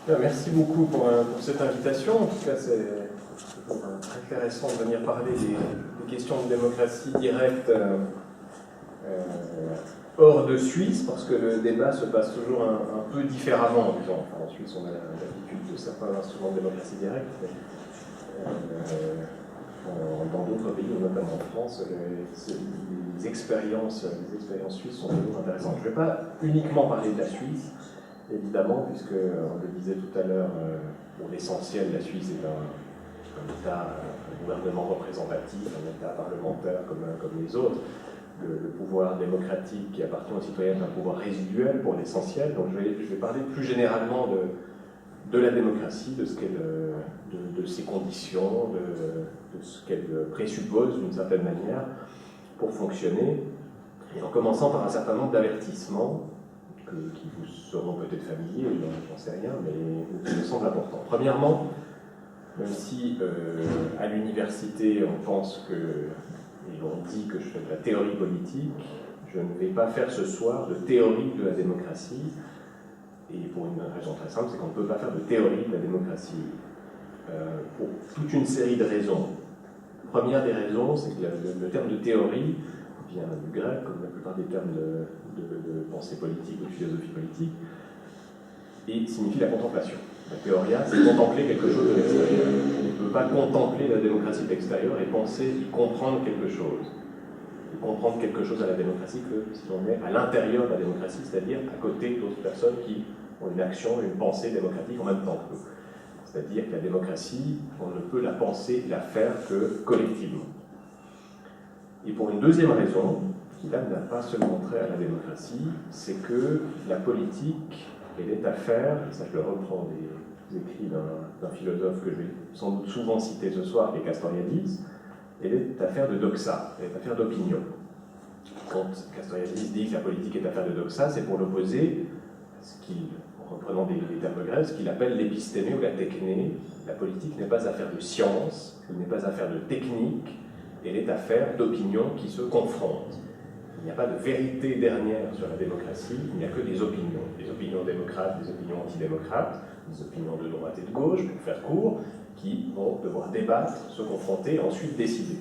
Bien, merci beaucoup pour cette invitation. En tout cas, c'est toujours intéressant de venir parler des questions de démocratie directe hors de Suisse, parce que le débat se passe toujours un peu différemment, disons. Enfin, en Suisse, on a l'habitude de certains instruments de démocratie directe, mais dans d'autres pays, notamment en France, les expériences suisses sont toujours intéressantes. Je ne vais pas uniquement parler de la Suisse, évidemment, puisque on le disait tout à l'heure, pour l'essentiel, la Suisse est un État, un gouvernement représentatif, un État parlementaire comme les autres. Le pouvoir démocratique qui appartient aux citoyens est un pouvoir résiduel pour l'essentiel. Donc je vais parler plus généralement de la démocratie, de ses conditions, de ce qu'elle présuppose d'une certaine manière pour fonctionner, et en commençant par un certain nombre d'avertissements qui vous seront peut-être familiers, j'en sais rien, mais qui me semblent importants. Premièrement, même si à l'université on pense et on dit que je fais de la théorie politique, je ne vais pas faire ce soir de théorie de la démocratie, et pour une raison très simple, c'est qu'on ne peut pas faire de théorie de la démocratie, pour toute une série de raisons. La première des raisons, c'est que le terme de théorie vient du grec, comme la plupart des termes de pensée politique ou de philosophie politique, et signifie la contemplation. La théoria, c'est contempler quelque chose de l'extérieur. On ne peut pas contempler la démocratie de l'extérieur et penser y comprendre quelque chose. Et comprendre quelque chose à la démocratie que si on est à l'intérieur de la démocratie, c'est-à-dire à côté d'autres personnes qui ont une action, une pensée démocratique en même temps que nous. C'est-à-dire que la démocratie, on ne peut la penser et la faire que collectivement. Et pour une deuxième raison, qui là n'a pas seulement trait à la démocratie, c'est que la politique, elle est affaire, et ça je le reprends des écrits d'un philosophe que je vais sans doute souvent citer ce soir, qui est Castoriadis, elle est affaire de doxa, elle est affaire d'opinion. Quand Castoriadis dit que la politique est affaire de doxa, c'est pour l'opposer, en reprenant des termes grecs, ce qu'il appelle l'épistémé ou la techné. La politique n'est pas affaire de science, elle n'est pas affaire de technique, elle est affaire d'opinions qui se confrontent. Il n'y a pas de vérité dernière sur la démocratie, il n'y a que des opinions démocrates, des opinions antidémocrates, des opinions de droite et de gauche, pour faire court, qui vont devoir débattre, se confronter et ensuite décider.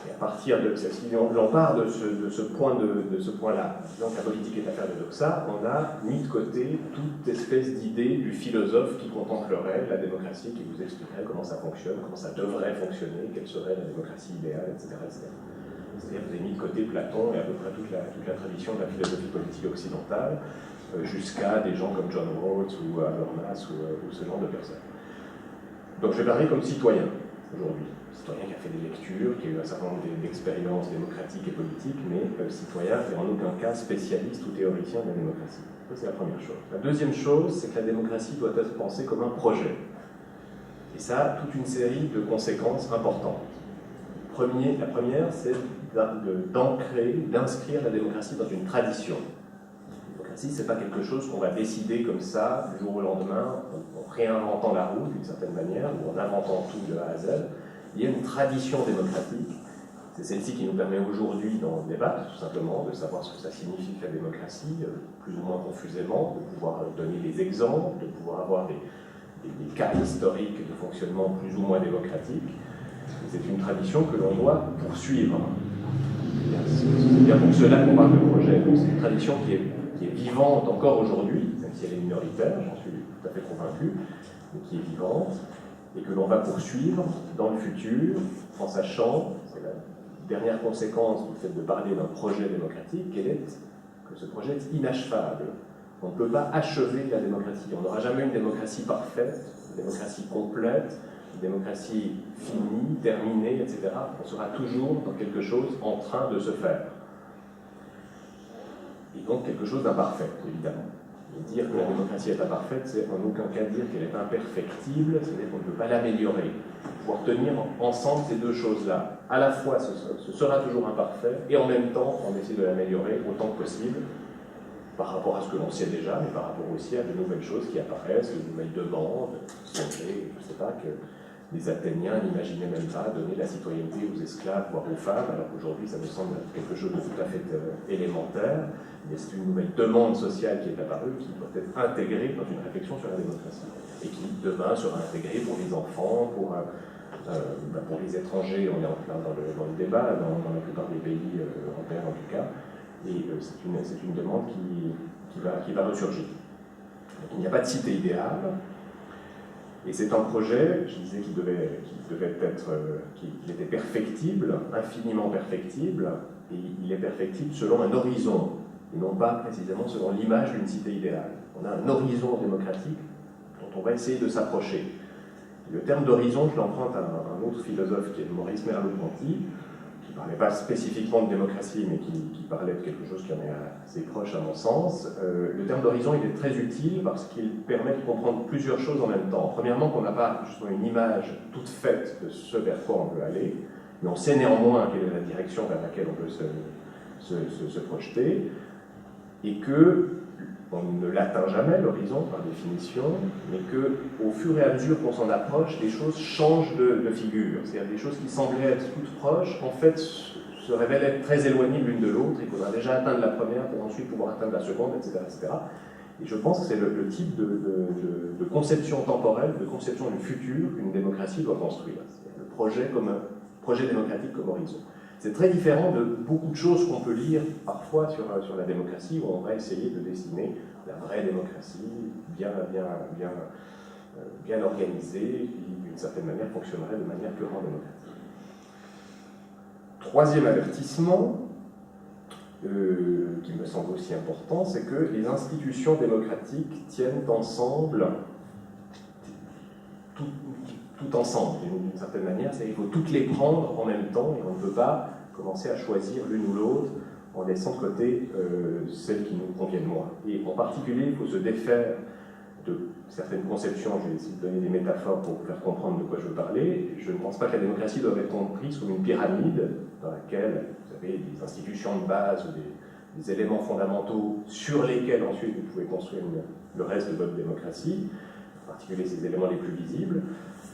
Et à partir de si on part de ce point-là, disant que la politique est affaire de doxa, on a mis de côté toute espèce d'idée du philosophe qui contemplerait la démocratie, qui vous expliquerait comment ça fonctionne, comment ça devrait fonctionner, quelle serait la démocratie idéale, etc. C'est-à-dire que vous avez mis de côté Platon et à peu près toute la tradition de la philosophie politique occidentale, jusqu'à des gens comme John Rawls ou Habermas ou ce genre de personnes. Donc je vais parler comme citoyen aujourd'hui. Citoyen qui a fait des lectures, qui a eu un certain nombre d'expériences démocratiques et politiques, mais citoyen et en aucun cas spécialiste ou théoricien de la démocratie. Ça, c'est la première chose. La deuxième chose, c'est que la démocratie doit être pensée comme un projet. Et ça a toute une série de conséquences importantes. La première, c'est d'inscrire la démocratie dans une tradition. La démocratie, ce n'est pas quelque chose qu'on va décider comme ça, du jour au lendemain, en réinventant la roue d'une certaine manière, ou en inventant tout de A à Z. Il y a une tradition démocratique. C'est celle-ci qui nous permet aujourd'hui d'en débattre, tout simplement, de savoir ce que ça signifie que la démocratie, plus ou moins confusément, de pouvoir donner des exemples, de pouvoir avoir des cas historiques de fonctionnement plus ou moins démocratique. C'est une tradition que l'on doit poursuivre. C'est bien pour cela qu'on parle de projet. Donc c'est une tradition qui est vivante encore aujourd'hui, même si elle est minoritaire, j'en suis tout à fait convaincu, mais qui est vivante, et que l'on va poursuivre dans le futur, en sachant, c'est la dernière conséquence du fait de parler d'un projet démocratique, que ce projet est inachevable. On ne peut pas achever la démocratie. On n'aura jamais une démocratie parfaite, une démocratie complète, une démocratie finie, terminée, etc. On sera toujours dans quelque chose en train de se faire. Et donc quelque chose d'imparfait, évidemment. Et dire que la démocratie est imparfaite, c'est en aucun cas dire qu'elle est imperfectible, c'est-à-dire qu'on ne peut pas l'améliorer. Pouvoir tenir ensemble ces deux choses-là. À la fois, ce sera toujours imparfait, et en même temps, on essaie de l'améliorer autant que possible, par rapport à ce que l'on sait déjà, mais par rapport aussi à de nouvelles choses qui apparaissent, de nouvelles demandes, je ne sais pas, Les Athéniens n'imaginaient même pas donner la citoyenneté aux esclaves, voire aux femmes, alors qu'aujourd'hui ça me semble quelque chose de tout à fait élémentaire. C'est une nouvelle demande sociale qui est apparue, qui doit être intégrée dans une réflexion sur la démocratie, et qui demain sera intégrée pour les enfants, pour les étrangers. On est en plein dans le débat, dans la plupart des pays européens en tout cas, et c'est une demande qui va ressurgir. Donc, il n'y a pas de cité idéale. Et c'est un projet, je disais, qu'il était perfectible, infiniment perfectible, et il est perfectible selon un horizon, et non pas précisément selon l'image d'une cité idéale. On a un horizon démocratique dont on va essayer de s'approcher. Le terme d'horizon, je l'emprunte à un autre philosophe qui est Maurice Merleau-Ponty, qui ne parlait pas spécifiquement de démocratie, mais qui parlait de quelque chose qui en est assez proche à mon sens. Le terme d'horizon, il est très utile parce qu'il permet de comprendre plusieurs choses en même temps. Premièrement, qu'on n'a pas justement une image toute faite de ce vers quoi on veut aller, mais on sait néanmoins quelle est la direction vers laquelle on veut se projeter, et que on ne l'atteint jamais, l'horizon, par définition, mais qu'au fur et à mesure qu'on s'en approche, les choses changent de figure. C'est-à-dire des choses qui semblaient être toutes proches, en fait, se révèlent être très éloignées l'une de l'autre. Il faudra déjà atteindre la première pour ensuite pouvoir atteindre la seconde, etc. etc. Et je pense que c'est le type de conception temporelle, de conception du futur qu'une démocratie doit construire. C'est-à-dire le projet démocratique comme horizon. C'est très différent de beaucoup de choses qu'on peut lire parfois sur la démocratie, où on va essayer de dessiner la vraie démocratie, bien organisée, qui d'une certaine manière fonctionnerait de manière purement démocratique. Troisième avertissement, qui me semble aussi important, c'est que les institutions démocratiques tiennent ensemble, tout ensemble, d'une certaine manière, c'est qu'il faut toutes les prendre en même temps, et on ne peut pas commencer à choisir l'une ou l'autre en laissant de côté celles qui nous conviennent moins. Et en particulier, il faut se défaire de certaines conceptions. Je vais essayer de donner des métaphores pour vous faire comprendre de quoi je veux parler. Je ne pense pas que la démocratie doit être comprise comme une pyramide dans laquelle vous avez des institutions de base ou des éléments fondamentaux sur lesquels ensuite vous pouvez construire le reste de votre démocratie, en particulier ces éléments les plus visibles.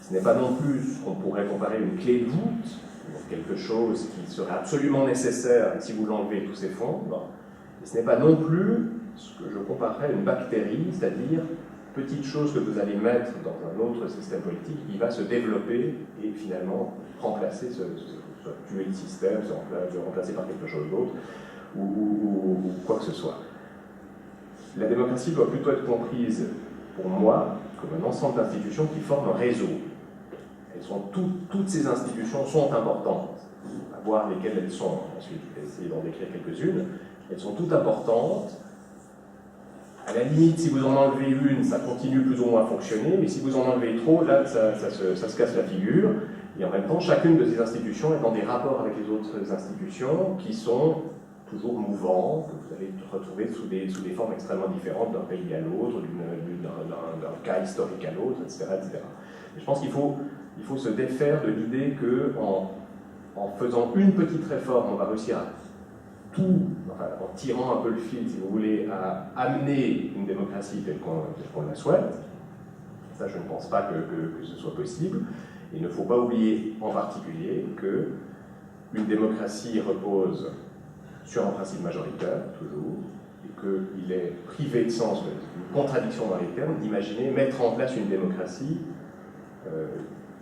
Ce n'est pas non plus ce qu'on pourrait comparer une clé de voûte, quelque chose qui serait absolument nécessaire si vous l'enlevez, tout s'effondre. Et ce n'est pas non plus ce que je comparerais à une bactérie, c'est-à-dire petite chose que vous allez mettre dans un autre système politique qui va se développer et finalement remplacer, tuer le système, se remplacer par quelque chose d'autre, ou quoi que ce soit. La démocratie doit plutôt être comprise, pour moi, comme un ensemble d'institutions qui forment un réseau. Toutes ces institutions sont importantes, à voir lesquelles elles sont, ensuite je vais essayer d'en décrire quelques-unes. Elles sont toutes importantes. À la limite, si vous en enlevez une, ça continue plus ou moins à fonctionner, mais si vous en enlevez trop, là, ça se casse la figure. Et en même temps, chacune de ces institutions est dans des rapports avec les autres institutions qui sont toujours mouvants, que vous allez retrouver sous des formes extrêmement différentes d'un pays à l'autre, d'un cas historique à l'autre, etc., etc. Et je pense qu'il faut se défaire de l'idée qu'en faisant une petite réforme, on va réussir à en tirant un peu le fil, si vous voulez, à amener une démocratie telle qu'on la souhaite. Ça, je ne pense pas que ce soit possible. Il ne faut pas oublier en particulier qu'une démocratie repose sur un principe majoritaire, toujours, et qu'il est privé de sens, une contradiction dans les termes, d'imaginer mettre en place une démocratie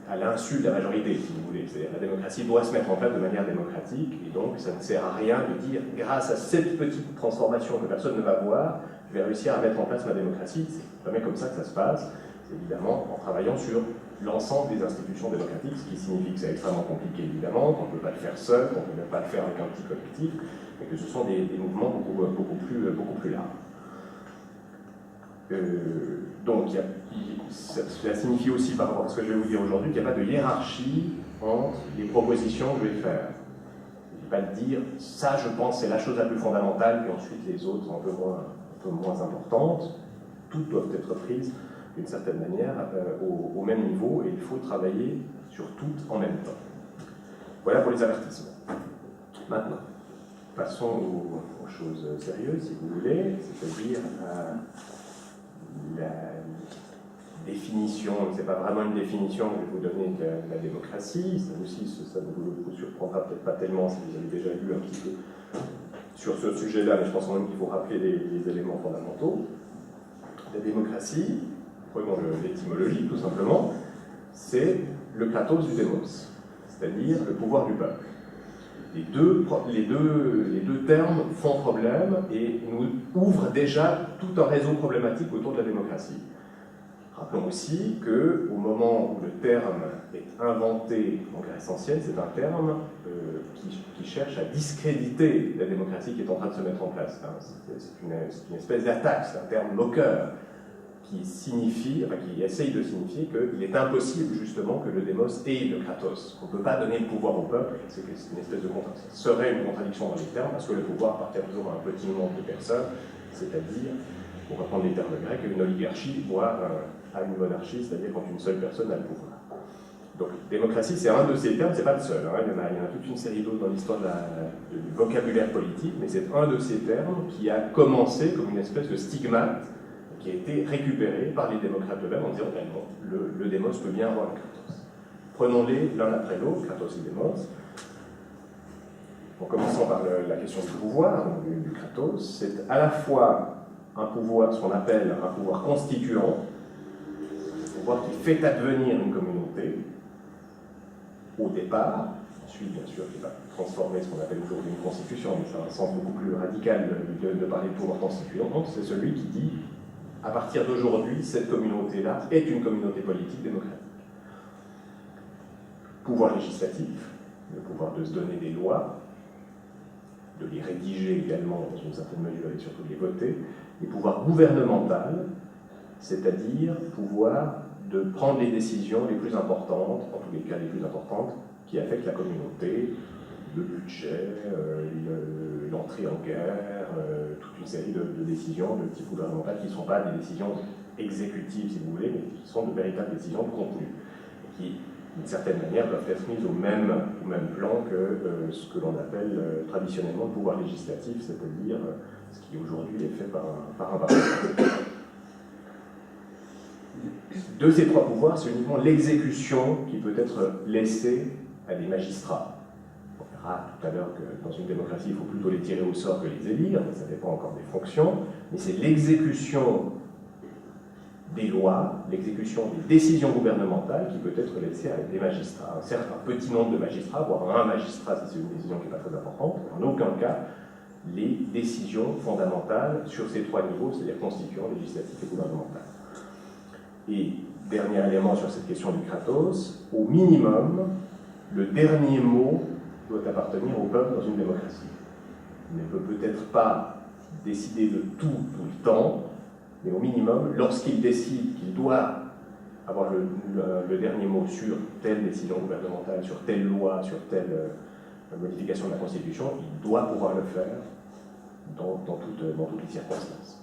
à l'insu de la majorité, si vous voulez. C'est-à-dire la démocratie doit se mettre en place de manière démocratique, et donc ça ne sert à rien de dire, grâce à cette petite transformation que personne ne va voir, je vais réussir à mettre en place ma démocratie. C'est jamais comme ça que ça se passe. C'est évidemment en travaillant sur l'ensemble des institutions démocratiques, ce qui signifie que c'est extrêmement compliqué, évidemment, qu'on ne peut pas le faire seul, qu'on ne peut même pas le faire avec un petit collectif, mais que ce sont des mouvements beaucoup plus larges. Donc, ça signifie aussi, par rapport à ce que je vais vous dire aujourd'hui, qu'il n'y a pas de hiérarchie entre les propositions que je vais faire. Je ne vais pas dire, ça je pense c'est la chose la plus fondamentale, puis ensuite les autres sont un peu moins importantes. Toutes doivent être prises d'une certaine manière au même niveau, et il faut travailler sur toutes en même temps. Voilà pour les avertissements. Maintenant, passons aux choses sérieuses, si vous voulez, c'est-à-dire des définition, c'est pas vraiment une définition que je vais vous donner de la démocratie, ça aussi, ça ne vous surprendra peut-être pas tellement si vous avez déjà lu un petit peu sur ce sujet-là, mais je pense quand même qu'il faut rappeler les éléments fondamentaux. La démocratie, prenons l'étymologie tout simplement, c'est le kratos du démos, c'est-à-dire le pouvoir du peuple. Les deux termes font problème et nous ouvrent déjà tout un réseau problématique autour de la démocratie. Rappelons aussi qu'au moment où le terme est inventé en Grèce ancienne, c'est un terme qui cherche à discréditer la démocratie qui est en train de se mettre en place. C'est une espèce d'attaque, c'est un terme moqueur qui essaye de signifier qu'il est impossible justement que le démos ait le kratos, qu'on ne peut pas donner le pouvoir au peuple, c'est une espèce de contradiction. Ce serait une contradiction dans les termes, parce que le pouvoir appartient toujours à un petit nombre de personnes, c'est-à-dire, pour reprendre les termes grecs, une oligarchie, voire à une monarchie, c'est-à-dire quand une seule personne a le pouvoir. Donc, démocratie, c'est un de ces termes, c'est pas le seul, hein. Il y en a toute une série d'autres dans l'histoire du vocabulaire politique, mais c'est un de ces termes qui a commencé comme une espèce de stigmate qui a été récupéré par les démocrates eux-mêmes en disant ben non, le démos peut bien avoir le kratos. Prenons-les l'un après l'autre, kratos et démos. En commençant par la question du pouvoir, donc du kratos, c'est à la fois un pouvoir, ce qu'on appelle un pouvoir constituant, un pouvoir qui fait advenir une communauté au départ, ensuite bien sûr qui va transformer ce qu'on appelle aujourd'hui une constitution, mais ça a un sens beaucoup plus radical de parler de pouvoir constituant, donc c'est celui qui dit à partir d'aujourd'hui, cette communauté-là est une communauté politique démocratique. Pouvoir législatif, le pouvoir de se donner des lois, de les rédiger également dans une certaine mesure et surtout de les voter, et pouvoir gouvernemental, c'est-à-dire pouvoir de prendre les décisions les plus importantes, en tous les cas les plus importantes, qui affectent la communauté, le budget, l'entrée en guerre, toute une série de décisions de type gouvernemental qui ne sont pas des décisions exécutives, si vous voulez, mais qui sont de véritables décisions de contenu, qui, d'une certaine manière, doivent être mises au même plan que ce que l'on appelle traditionnellement le pouvoir législatif, c'est-à-dire ce qui aujourd'hui est fait par un parlement. De ces trois pouvoirs, c'est uniquement l'exécution qui peut être laissée à des magistrats. On verra tout à l'heure que dans une démocratie, il faut plutôt les tirer au sort que les élire, mais ça dépend encore des fonctions, mais c'est l'exécution des lois, l'exécution des décisions gouvernementales qui peut être laissée à des magistrats. Certes, un petit nombre de magistrats, voire un magistrat si c'est une décision qui n'est pas très importante, en aucun cas les décisions fondamentales sur ces trois niveaux, c'est-à-dire constituant, législatif et gouvernemental. Et dernier élément sur cette question du kratos, au minimum, le dernier mot doit appartenir au peuple dans une démocratie. Il ne peut peut-être pas décider de tout le temps, mais au minimum, lorsqu'il décide qu'il doit avoir le dernier mot sur telle décision gouvernementale, sur telle loi, sur telle modification de la Constitution, il doit pouvoir le faire dans toutes les circonstances.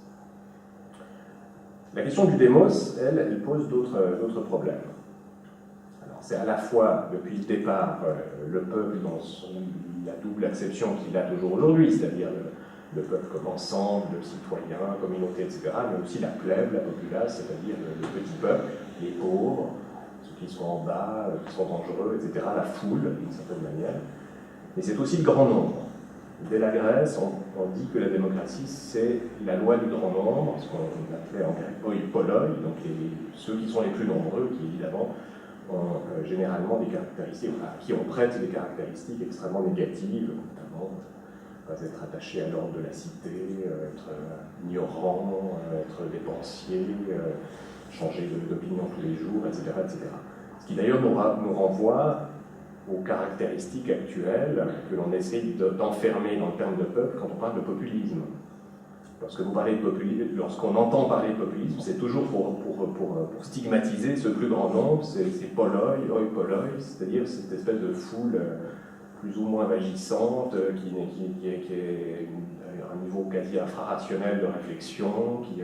La question du démos, elle pose d'autres problèmes. Alors, c'est à la fois, depuis le départ, le peuple dans la double acception qu'il a toujours aujourd'hui, c'est-à-dire le peuple comme ensemble, le citoyen, communauté, etc., mais aussi la plèbe, la populace, c'est-à-dire le petit peuple, les pauvres, ceux qui sont en bas, qui sont dangereux, etc., la foule, d'une certaine manière. Mais c'est aussi le grand nombre. Dès la Grèce, on dit que la démocratie, c'est la loi du grand nombre, ce qu'on appelait en grec polloi, donc ceux qui sont les plus nombreux, qui évidemment ont généralement des caractéristiques, qui on prête des caractéristiques extrêmement négatives, notamment pas être attaché à l'ordre de la cité, être ignorant, être dépensier, changer d'opinion tous les jours, etc., etc. Ce qui d'ailleurs nous renvoie aux caractéristiques actuelles que l'on essaye d'enfermer dans le terme de peuple quand on parle de populisme. Lorsqu'on entend parler de populisme, c'est toujours pour stigmatiser ce plus grand nombre, c'est polloi, c'est-à-dire cette espèce de foule plus ou moins vagissante, qui est à un niveau quasi infrarationnel de réflexion, qui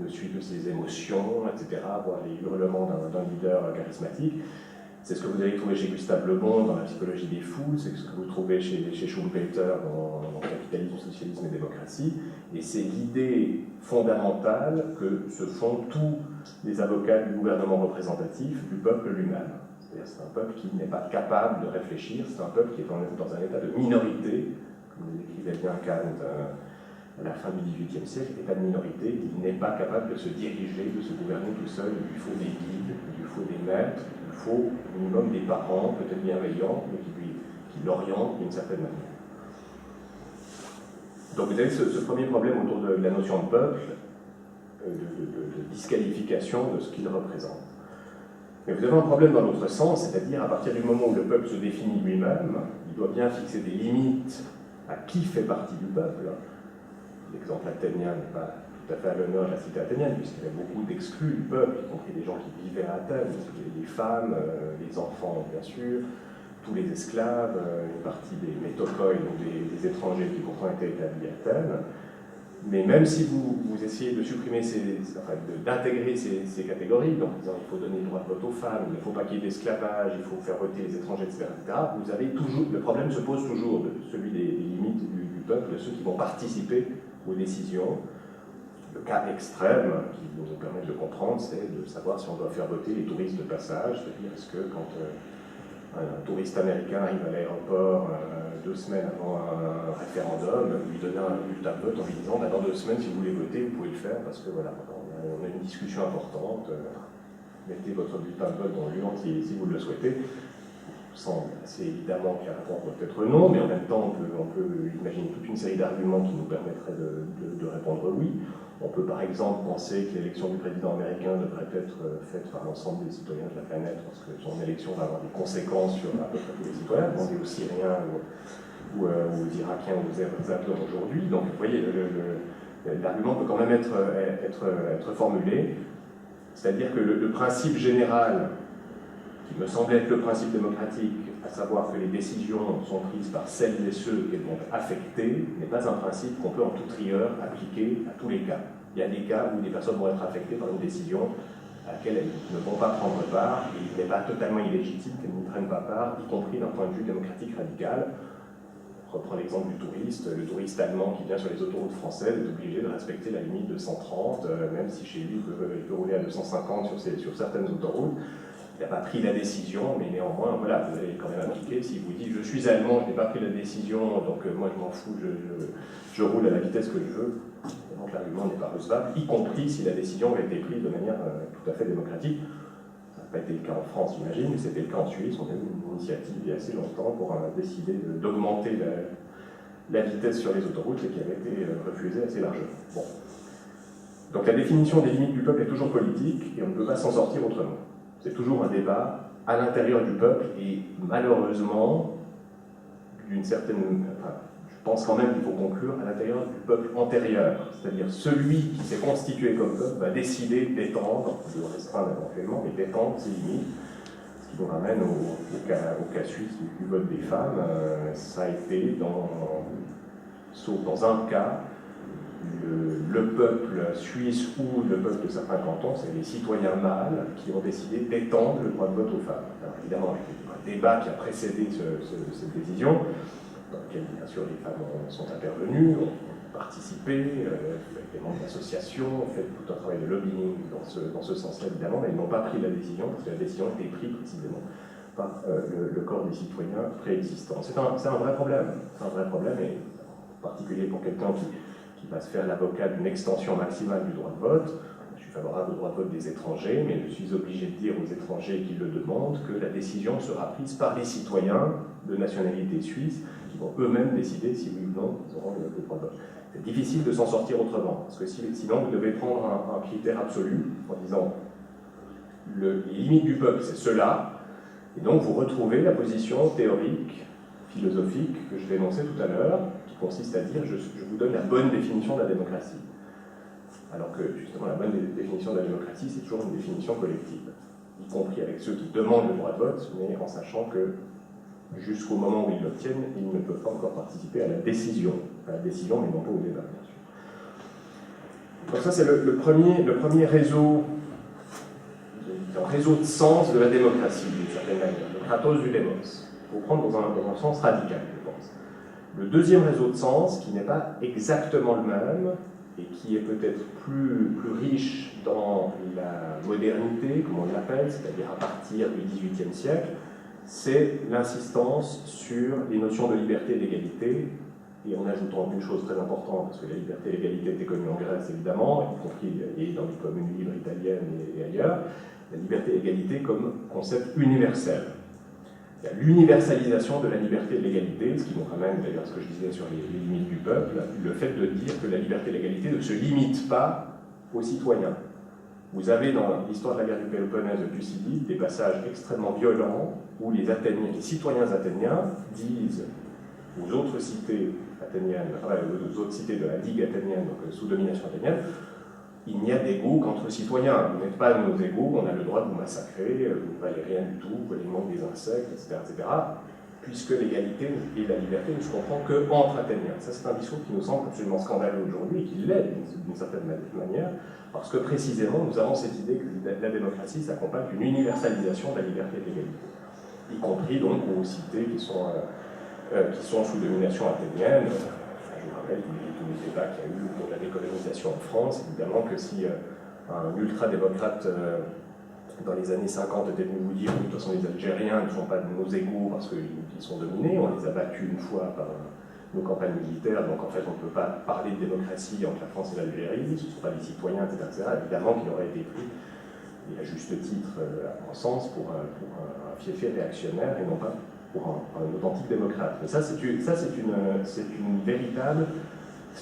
ne suit que ses émotions, etc., voire les hurlements d'un leader charismatique. C'est ce que vous allez trouver chez Gustave Le Bon dans La psychologie des foules, c'est ce que vous trouvez chez Schumpeter dans Capitalisme, socialisme et démocratie, et c'est l'idée fondamentale que se font tous les avocats du gouvernement représentatif du peuple lui-même. C'est-à-dire c'est un peuple qui n'est pas capable de réfléchir, c'est un peuple qui est dans un état de minorité, comme l'écrivait bien Kant à la fin du XVIIIe siècle, état de minorité, il n'est pas capable de se diriger, de se gouverner tout seul, il lui faut des guides, il lui faut des maîtres, il lui faut au minimum des parents, peut-être bienveillants, mais qui l'orientent d'une certaine manière. Donc vous avez ce premier problème autour de la notion de peuple, de disqualification de ce qu'il représente. Mais vous avez un problème dans l'autre sens, c'est-à-dire à partir du moment où le peuple se définit lui-même, il doit bien fixer des limites à qui fait partie du peuple. L'exemple athénien n'est pas tout à fait à l'honneur de la cité athénienne, puisqu'il y avait beaucoup d'exclus du peuple, y compris des gens qui vivaient à Athènes, les femmes, les enfants bien sûr, tous les esclaves, une partie des métokoi, donc des étrangers qui pourtant étaient établis à Athènes. Mais même si vous essayez de supprimer, d'intégrer ces catégories, donc en disant il faut donner le droit de vote aux femmes, il ne faut pas qu'il y ait d'esclavage, il faut faire voter les étrangers, etc., vous avez toujours, le problème se pose toujours, celui des limites du peuple, de ceux qui vont participer aux décisions. Le cas extrême qui nous permet de le comprendre, c'est de savoir si on doit faire voter les touristes de passage, c'est-à-dire est-ce que quand un touriste américain arrive à l'aéroport 2 semaines avant un référendum, lui donner un bulletin de vote en lui disant dans 2 semaines, si vous voulez voter, vous pouvez le faire parce que voilà, on a une discussion importante, mettez votre bulletin de vote dans l'urne si vous le souhaitez. C'est évidemment qu'il y a la réponse doit être non, mais en même temps, on peut imaginer toute une série d'arguments qui nous permettraient de répondre oui. On peut par exemple penser que l'élection du président américain devrait être faite par l'ensemble des citoyens de la planète, parce que son élection va avoir des conséquences sur à peu près tous les citoyens, demandez aux Syriens ou aux Irakiens ou aux Afghans aujourd'hui. Donc vous voyez, l'argument peut quand même être formulé, c'est-à-dire que le principe général qui me semble être le principe démocratique, à savoir que les décisions sont prises par celles et ceux qu'elles vont affecter, n'est pas un principe qu'on peut en toute rigueur appliquer à tous les cas. Il y a des cas où des personnes vont être affectées par une décision à laquelle elles ne vont pas prendre part, et il n'est pas totalement illégitime qu'elles n'y prennent pas part, y compris d'un point de vue démocratique radical. On reprend l'exemple du touriste. Le touriste allemand qui vient sur les autoroutes françaises est obligé de respecter la limite de 130, même si chez lui il peut rouler à 250 sur certaines autoroutes. Il n'a pas pris la décision, mais néanmoins, voilà, vous allez quand même appliquer. Si vous dites je suis allemand, je n'ai pas pris la décision, donc moi je m'en fous, je roule à la vitesse que je veux, donc l'argument n'est pas recevable, y compris si la décision a été prise de manière tout à fait démocratique. Ça n'a pas été le cas en France, j'imagine, mais c'était le cas en Suisse. On a eu une initiative il y a assez longtemps pour décider d'augmenter la vitesse sur les autoroutes et qui avait été refusée assez largement. Bon. Donc la définition des limites du peuple est toujours politique et on ne peut pas s'en sortir autrement. C'est toujours un débat à l'intérieur du peuple et malheureusement, d'une certaine... Enfin, je pense quand même qu'il faut conclure à l'intérieur du peuple antérieur, c'est-à-dire celui qui s'est constitué comme peuple va décider d'étendre, de restreindre éventuellement, mais d'étendre ses limites, ce qui nous ramène au cas suisse du vote des femmes. Ça a été, sauf dans un cas, le peuple suisse ou le peuple de certains cantons, c'est les citoyens mâles qui ont décidé d'étendre le droit de vote aux femmes. Alors évidemment, il y a eu un débat qui a précédé cette décision, dans lequel bien sûr les femmes sont intervenues, ont participé, fait des membres d'associations, ont fait tout un travail de lobbying dans ce sens-là évidemment, mais elles n'ont pas pris la décision, parce que la décision a été prise précisément par le corps des citoyens préexistants. C'est un vrai problème, et en particulier pour quelqu'un qui va se faire l'avocat d'une extension maximale du droit de vote. Je suis favorable au droit de vote des étrangers, mais je suis obligé de dire aux étrangers qui le demandent que la décision sera prise par les citoyens de nationalité suisse qui vont eux-mêmes décider si oui ou non ils auront le droit de vote. C'est difficile de s'en sortir autrement, parce que sinon vous devez prendre un critère absolu en disant les limites du peuple, c'est cela, et donc vous retrouvez la position théorique, philosophique que je vais énoncer tout à l'heure, consiste à dire je vous donne la bonne définition de la démocratie. Alors que justement la bonne définition de la démocratie, c'est toujours une définition collective, y compris avec ceux qui demandent le droit de vote, mais en sachant que jusqu'au moment où ils l'obtiennent, ils ne peuvent pas encore participer à la décision, mais non pas au débat, bien sûr. Donc ça c'est le premier réseau en réseau de sens de la démocratie, d'une certaine manière, le kratos du démos. Il faut prendre dans un sens radical, je pense. Le deuxième réseau de sens, qui n'est pas exactement le même, et qui est peut-être plus riche dans la modernité, comme on l'appelle, c'est-à-dire à partir du XVIIIe siècle, c'est l'insistance sur les notions de liberté et d'égalité, et en ajoutant une chose très importante, parce que la liberté et l'égalité étaient connues en Grèce évidemment, y compris et dans les communes libres italiennes et ailleurs, la liberté et l'égalité comme concept universel. Il y a l'universalisation de la liberté et de l'égalité, ce qui nous ramène d'ailleurs à ce que je disais sur les limites du peuple, le fait de dire que la liberté et l'égalité ne se limitent pas aux citoyens. Vous avez dans l'histoire de la guerre du Péloponnèse de Thucydide des passages extrêmement violents où les citoyens athéniens disent aux autres cités athéniennes, aux autres cités de la Ligue athénienne, donc sous domination athénienne, il n'y a d'égaux qu'entre citoyens. Vous n'êtes pas nos égaux, on a le droit de vous massacrer, vous ne valez rien du tout, vous allez manquer des insectes, etc., puisque l'égalité et la liberté ne se comprennent qu'entre Athéniens. Ça, c'est un discours qui nous semble absolument scandaleux aujourd'hui, et qui l'est d'une certaine manière, parce que précisément, nous avons cette idée que la démocratie s'accompagne d'une universalisation de la liberté et de l'égalité, y compris donc aux cités qui sont sous domination athénienne. Je vous rappelle tous les débats qu'il y a eu pour la décolonisation en France. Évidemment que si un ultra-démocrate dans les années 50 était venu vous dire que de toute façon les Algériens ne sont pas de nos égaux parce qu'ils sont dominés, on les a battus une fois par nos campagnes militaires, donc en fait on ne peut pas parler de démocratie entre la France et l'Algérie, ce ne sont pas des citoyens, etc. Évidemment qu'il aurait été pris, et à juste titre, à mon sens, pour un fiefé réactionnaire et non pas pour un authentique démocrate. Mais ça, c'est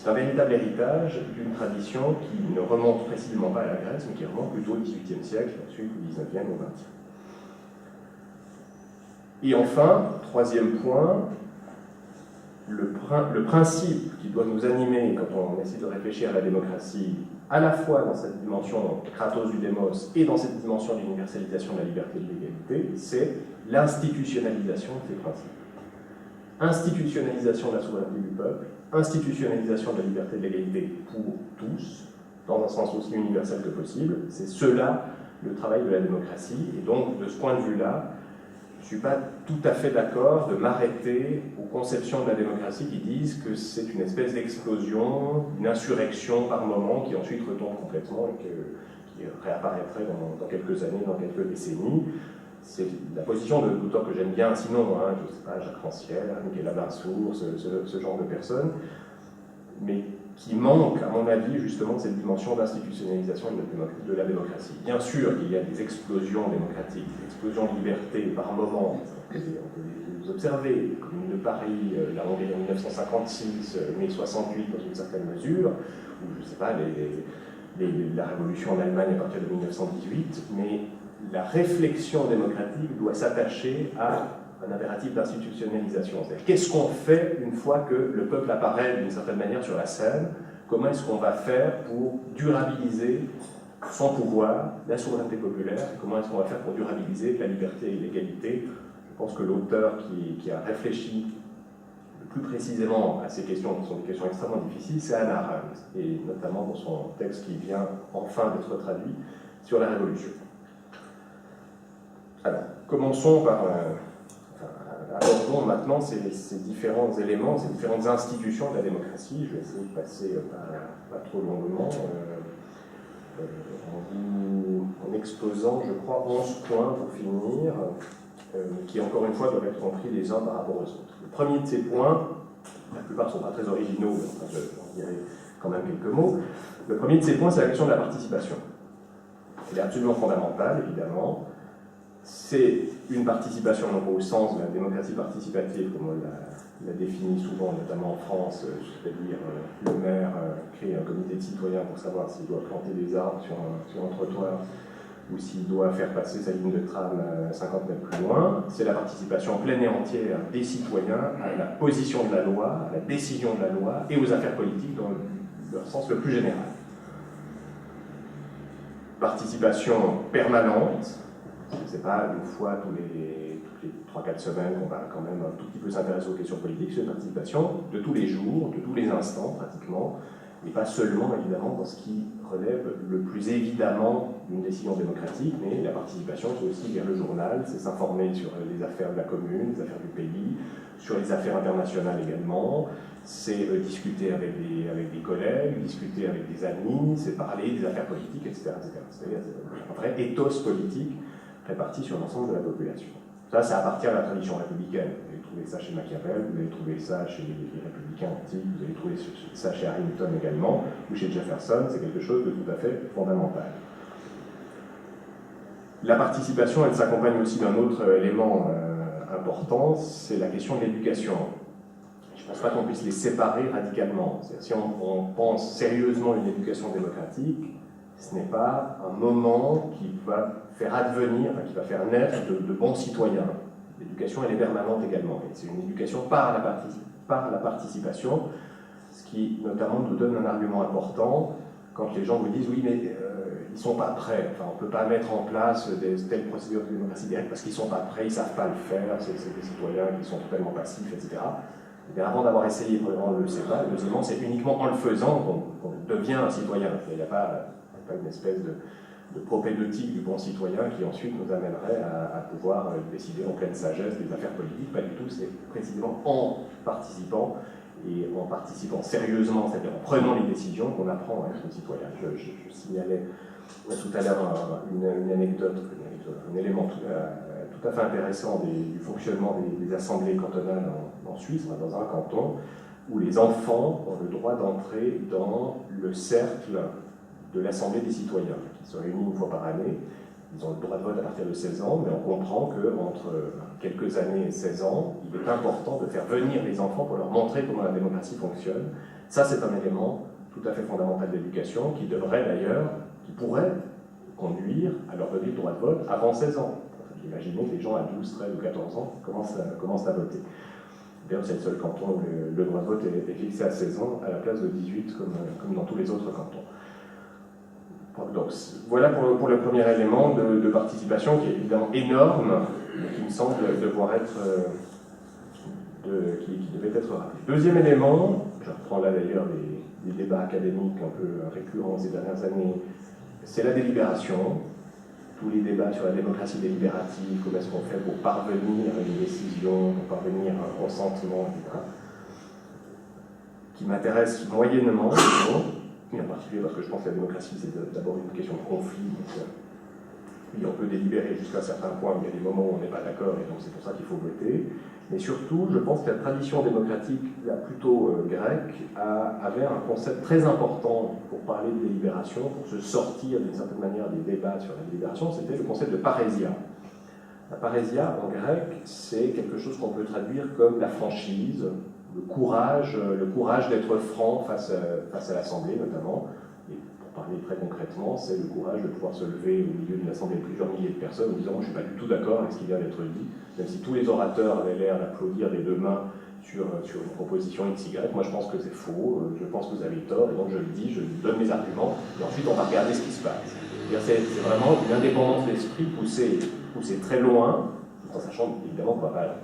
un véritable héritage d'une tradition qui ne remonte précisément pas à la Grèce, mais qui remonte plutôt au XVIIIe siècle, ensuite au XIXe, au XXe. Et enfin, troisième point, le principe qui doit nous animer quand on essaie de réfléchir à la démocratie, à la fois dans cette dimension kratos du démos et dans cette dimension d'universalisation de la liberté et de l'égalité, c'est l'institutionnalisation de ces principes. Institutionnalisation de la souveraineté du peuple, institutionnalisation de la liberté et de l'égalité pour tous, dans un sens aussi universel que possible, c'est cela le travail de la démocratie. Et donc, de ce point de vue-là, je ne suis pas tout à fait d'accord de m'arrêter aux conceptions de la démocratie qui disent que c'est une espèce d'explosion, une insurrection par moment qui ensuite retombe complètement et qui réapparaîtrait dans quelques années, dans quelques décennies. C'est la position d'auteurs que j'aime bien, sinon, je ne sais pas, Jacques Rancière, Michel Labarsour, ce genre de personnes, mais qui manque, à mon avis, justement, cette dimension d'institutionnalisation de la démocratie. Bien sûr qu'il y a des explosions démocratiques, des explosions de liberté par moment. On peut les observer, la Commune de Paris, la Hongrie en 1956, mai 68 dans une certaine mesure, ou je ne sais pas, la révolution en Allemagne à partir de 1918, mais la réflexion démocratique doit s'attacher à un impératif d'institutionnalisation. C'est-à-dire, qu'est-ce qu'on fait une fois que le peuple apparaît d'une certaine manière sur la scène? Comment est-ce qu'on va faire pour durabiliser son pouvoir, la souveraineté populaire? Comment est-ce qu'on va faire pour durabiliser la liberté et l'égalité? Je pense que l'auteur qui a réfléchi le plus précisément à ces questions, qui sont des questions extrêmement difficiles, c'est Hannah Arendt, et notamment dans son texte qui vient enfin d'être traduit sur la Révolution. Alors, commençons par... abordons maintenant ces différents éléments, ces différentes institutions de la démocratie. Je vais essayer de passer pas trop longuement en exposant, je crois, 11 points pour finir, qui encore une fois doivent être compris les uns par rapport aux autres. Le premier de ces points, la plupart ne sont pas très originaux, mais enfin, j'en dirai quand même quelques mots. Le premier de ces points, c'est la question de la participation. Elle est absolument fondamentale, évidemment. C'est une participation, non pas au sens de la démocratie participative, comme on la définit souvent, notamment en France, c'est-à-dire le maire crée un comité de citoyens pour savoir s'il doit planter des arbres sur un trottoir ou s'il doit faire passer sa ligne de tram 50 mètres plus loin. C'est la participation pleine et entière des citoyens à la position de la loi, à la décision de la loi et aux affaires politiques dans leur sens le plus général. Participation permanente. Ce n'est pas une fois toutes les 3-4 semaines qu'on va quand même un tout petit peu s'intéresser aux questions politiques, c'est une participation de tous les jours, de tous les instants pratiquement, et pas seulement évidemment dans ce qui relève le plus évidemment d'une décision démocratique, mais la participation c'est aussi lire le journal, c'est s'informer sur les affaires de la commune, les affaires du pays, sur les affaires internationales également, c'est discuter avec des collègues, discuter avec des amis, c'est parler des affaires politiques, etc. C'est-à-dire un vrai ethos politique réparti sur l'ensemble de la population. Ça appartient à la tradition républicaine. Vous allez trouver ça chez Machiavel, vous allez trouver ça chez les républicains antiques, vous allez trouver ça chez Harrington également, ou chez Jefferson, c'est quelque chose de tout à fait fondamental. La participation, elle s'accompagne aussi d'un autre élément important, c'est la question de l'éducation. Je ne pense pas qu'on puisse les séparer radicalement. Si on pense sérieusement à une éducation démocratique, ce n'est pas un moment qui va faire advenir, qui va faire naître de bons citoyens. L'éducation, elle est permanente également. C'est une éducation par la participation, ce qui notamment nous donne un argument important quand les gens vous disent oui, mais ils ne sont pas prêts. Enfin, on ne peut pas mettre en place telles procédures de démocratie directe parce qu'ils ne sont pas prêts, ils ne savent pas le faire, c'est des citoyens qui sont totalement passifs, etc. Et bien, avant d'avoir essayé, on ne le sait pas. Deuxièmement, c'est uniquement en le faisant qu'on devient un citoyen. Il n'y a pas une espèce de propédeutique du bon citoyen qui ensuite nous amènerait à pouvoir décider en pleine sagesse des affaires politiques. Pas du tout, c'est précisément en participant et en participant sérieusement, c'est-à-dire en prenant les décisions, qu'on apprend à être citoyen. Je signalais tout à l'heure une anecdote, un élément tout à fait intéressant du fonctionnement des assemblées cantonales en Suisse, dans un canton, où les enfants ont le droit d'entrer dans le cercle de l'Assemblée des citoyens, qui se réunit une fois par année. Ils ont le droit de vote à partir de 16 ans, mais on comprend qu'entre quelques années et 16 ans, il est important de faire venir les enfants pour leur montrer comment la démocratie fonctionne. Ça, c'est un élément tout à fait fondamental de l'éducation, qui devrait d'ailleurs, qui pourrait conduire à leur donner le droit de vote avant 16 ans. Imaginez que les gens à 12, 13 ou 14 ans commencent à voter. D'ailleurs, c'est le seul canton où le droit de vote est fixé à 16 ans, à la place de 18, comme dans tous les autres cantons. Donc, voilà pour le premier élément de participation qui est évidemment énorme, mais qui me semble devoir être, qui devait être rappelé. Deuxième élément, je reprends là d'ailleurs des débats académiques un peu récurrents ces dernières années, c'est la délibération. Tous les débats sur la démocratie délibérative, comment est-ce qu'on fait pour parvenir à une décision, pour parvenir à un consentement, etc., qui m'intéresse moyennement, et en particulier parce que je pense que la démocratie, c'est d'abord une question de conflit. Donc, oui, on peut délibérer jusqu'à un certain point, mais il y a des moments où on n'est pas d'accord, et donc c'est pour ça qu'il faut voter. Mais surtout, je pense que la tradition démocratique, là, plutôt grecque, avait un concept très important pour parler de délibération, pour se sortir d'une certaine manière des débats sur la délibération, c'était le concept de parésia. La parésia, en grec, c'est quelque chose qu'on peut traduire comme la franchise, le courage d'être franc face à l'Assemblée notamment. Et pour parler très concrètement, c'est le courage de pouvoir se lever au milieu d'une assemblée de plusieurs milliers de personnes en disant « moi je ne suis pas du tout d'accord avec ce qui vient d'être dit », même si tous les orateurs avaient l'air d'applaudir des deux mains sur une proposition XY, moi je pense que c'est faux, je pense que vous avez tort, et donc je le dis, je donne mes arguments, et ensuite on va regarder ce qui se passe. C'est vraiment une indépendance d'esprit poussée très loin, en sachant évidemment qu'on ne va pas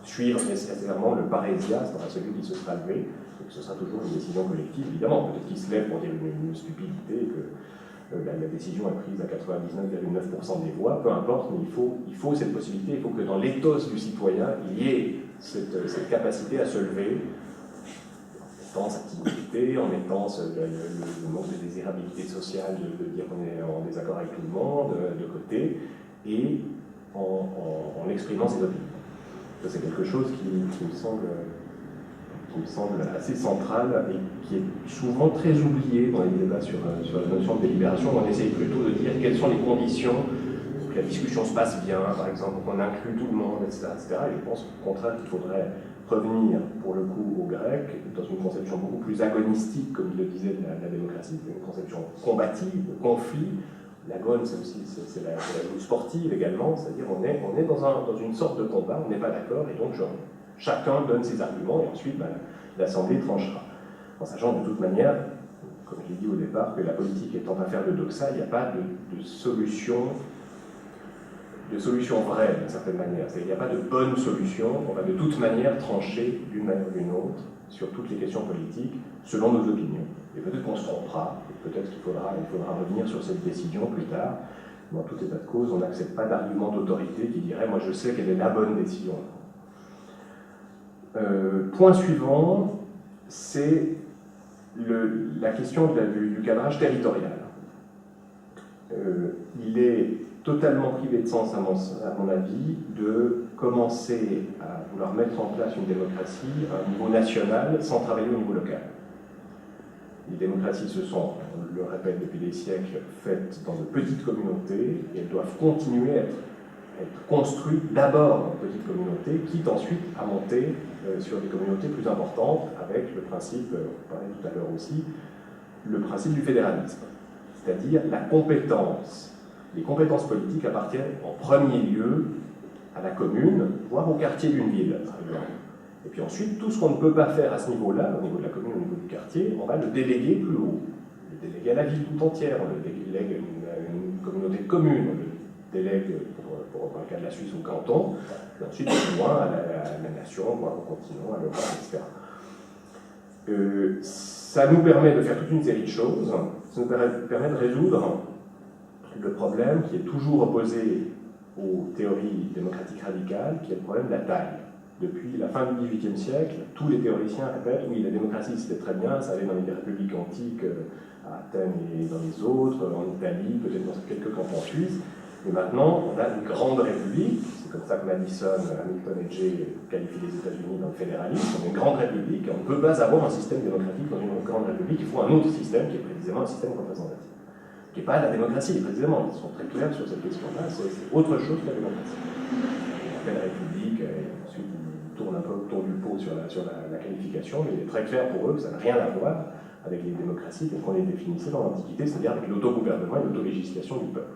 suivre nécessairement le parésia, c'est-à-dire celui qui se sera levé, et que ce sera toujours une décision collective, évidemment, peut-être qu'il se lève pour dire une stupidité, que la décision est prise à 99,9% des voix, peu importe, mais il faut cette possibilité, il faut que dans l'éthos du citoyen, il y ait cette capacité à se lever, en mettant sa timidité, en mettant le manque de désirabilité sociale, de dire qu'on est en désaccord avec tout le monde, de côté, et en exprimant ses opinions. Ça, c'est quelque chose qui me semble assez central et qui est souvent très oublié dans les débats sur la notion de délibération. On essaye plutôt de dire quelles sont les conditions pour que la discussion se passe bien, par exemple, pour qu'on inclue tout le monde, etc., etc. Et je pense au contraire qu'il faudrait revenir, pour le coup, au grec, dans une conception beaucoup plus agonistique, comme il le disait, de la démocratie, une conception combative, de conflit. L'agone, c'est la joue sportive également, c'est-à-dire on est dans une sorte de combat, on n'est pas d'accord, et donc chacun donne ses arguments, et ensuite l'Assemblée tranchera. En sachant de toute manière, comme je l'ai dit au départ, que la politique étant affaire de doxa, il n'y a pas de solution vraie, d'une certaine manière. Il n'y a pas de bonne solution, on va de toute manière trancher d'une manière ou d'une autre sur toutes les questions politiques, selon nos opinions. Et peut-être qu'on se trompera, peut-être qu'il faudra revenir sur cette décision plus tard. Dans tout état de cause, on n'accepte pas d'argument d'autorité qui dirait « moi je sais quelle est la bonne décision ». Point suivant, c'est la question du cadrage territorial. Il est totalement privé de sens, à mon avis, de commencer à vouloir mettre en place une démocratie à un niveau national sans travailler au niveau local. Les démocraties se sont, on le répète depuis des siècles, faites dans de petites communautés et elles doivent continuer à être construites d'abord dans de petites communautés, quitte ensuite à monter sur des communautés plus importantes avec le principe, on parlait tout à l'heure aussi, le principe du fédéralisme. C'est-à-dire les compétences politiques appartiennent en premier lieu à la commune, voire au quartier d'une ville, par exemple. Et puis ensuite, tout ce qu'on ne peut pas faire à ce niveau-là, au niveau de la commune, au niveau du quartier, on va le déléguer plus haut. On le délègue à la ville tout entière, on le délègue à une communauté de communes, on le délègue, pour le cas de la Suisse, au canton, et ensuite plus loin à la nation, voire au continent, à l'Europe, etc. Ça nous permet de faire toute une série de choses. Ça nous permet de résoudre le problème qui est toujours opposé aux théories démocratiques radicales, qui est le problème de la taille. Depuis la fin du XVIIIe siècle, tous les théoriciens répètent oui, la démocratie c'était très bien, ça allait dans les républiques antiques, à Athènes et dans les autres, en Italie, peut-être dans quelques cantons suisses. Mais maintenant, on a une grande république, c'est comme ça que Madison, Hamilton et Jay qualifient les États-Unis dans le fédéralisme. On est une grande république et on ne peut pas avoir un système démocratique dans une grande république, il faut un autre système qui est précisément un système représentatif. Qui n'est pas la démocratie, précisément. Ils sont très clairs sur cette question-là, c'est autre chose que la démocratie. On appelle la République, et ensuite ils tournent un peu autour du pot sur la qualification, mais il est très clair pour eux que ça n'a rien à voir avec les démocraties telles qu'on les définissait dans l'Antiquité, c'est-à-dire avec l'autogouvernement et l'autolégislation du peuple.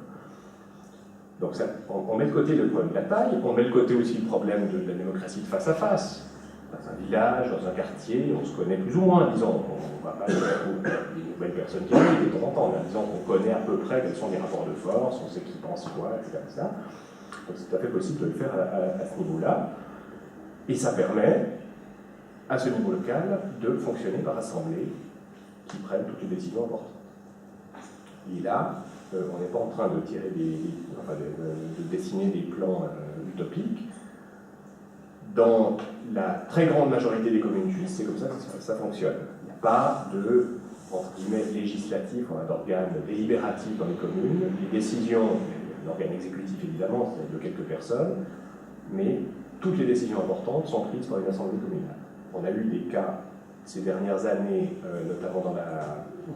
Donc ça, on met de côté le problème de la taille, on met de côté aussi le problème de la démocratie de face à face. Dans un village, dans un quartier, on se connaît plus ou moins, disons, on ne va pas des nouvelles personnes qui arrivent de temps en temps, mais disons qu'on connaît à peu près quels sont les rapports de force, on sait qui pense quoi, etc. Donc c'est tout à fait possible de le faire à ce niveau-là, et ça permet, à ce niveau local, de fonctionner par assemblée qui prennent toutes les décisions importantes. Et là, on n'est pas en train de tirer de dessiner des plans utopiques. Dans la très grande majorité des communes suisses, c'est comme ça que ça fonctionne. Il n'y a pas de, entre guillemets, législatif, d'organes délibératifs dans les communes. Les décisions, l'organe exécutif évidemment, c'est de quelques personnes, mais toutes les décisions importantes sont prises par une assemblée communale. On a eu des cas ces dernières années, notamment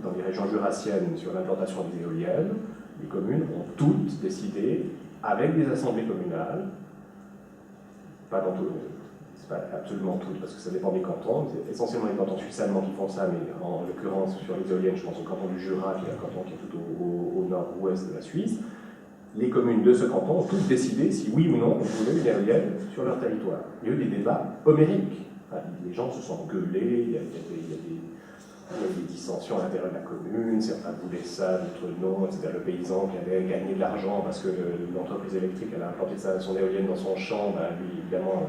dans les régions jurassiennes, sur l'implantation des éoliennes. Les communes ont toutes décidé, avec des assemblées communales, pas dans tout, c'est pas absolument toutes, parce que ça dépend des cantons, c'est essentiellement les cantons suisses allemands qui font ça, mais en l'occurrence, sur les éoliennes, je pense au canton du Jura, qui est un canton qui est tout au nord-ouest de la Suisse. Les communes de ce canton ont toutes décidé si oui ou non on voulait une éolienne sur leur territoire. Il y a eu des débats homériques. Enfin, les gens se sont gueulés, il y a des dissensions à l'intérieur de la commune, certains voulaient ça, d'autres non, c'était le paysan qui allait gagner de l'argent parce que l'entreprise électrique elle a implanté son éolienne dans son champ, lui évidemment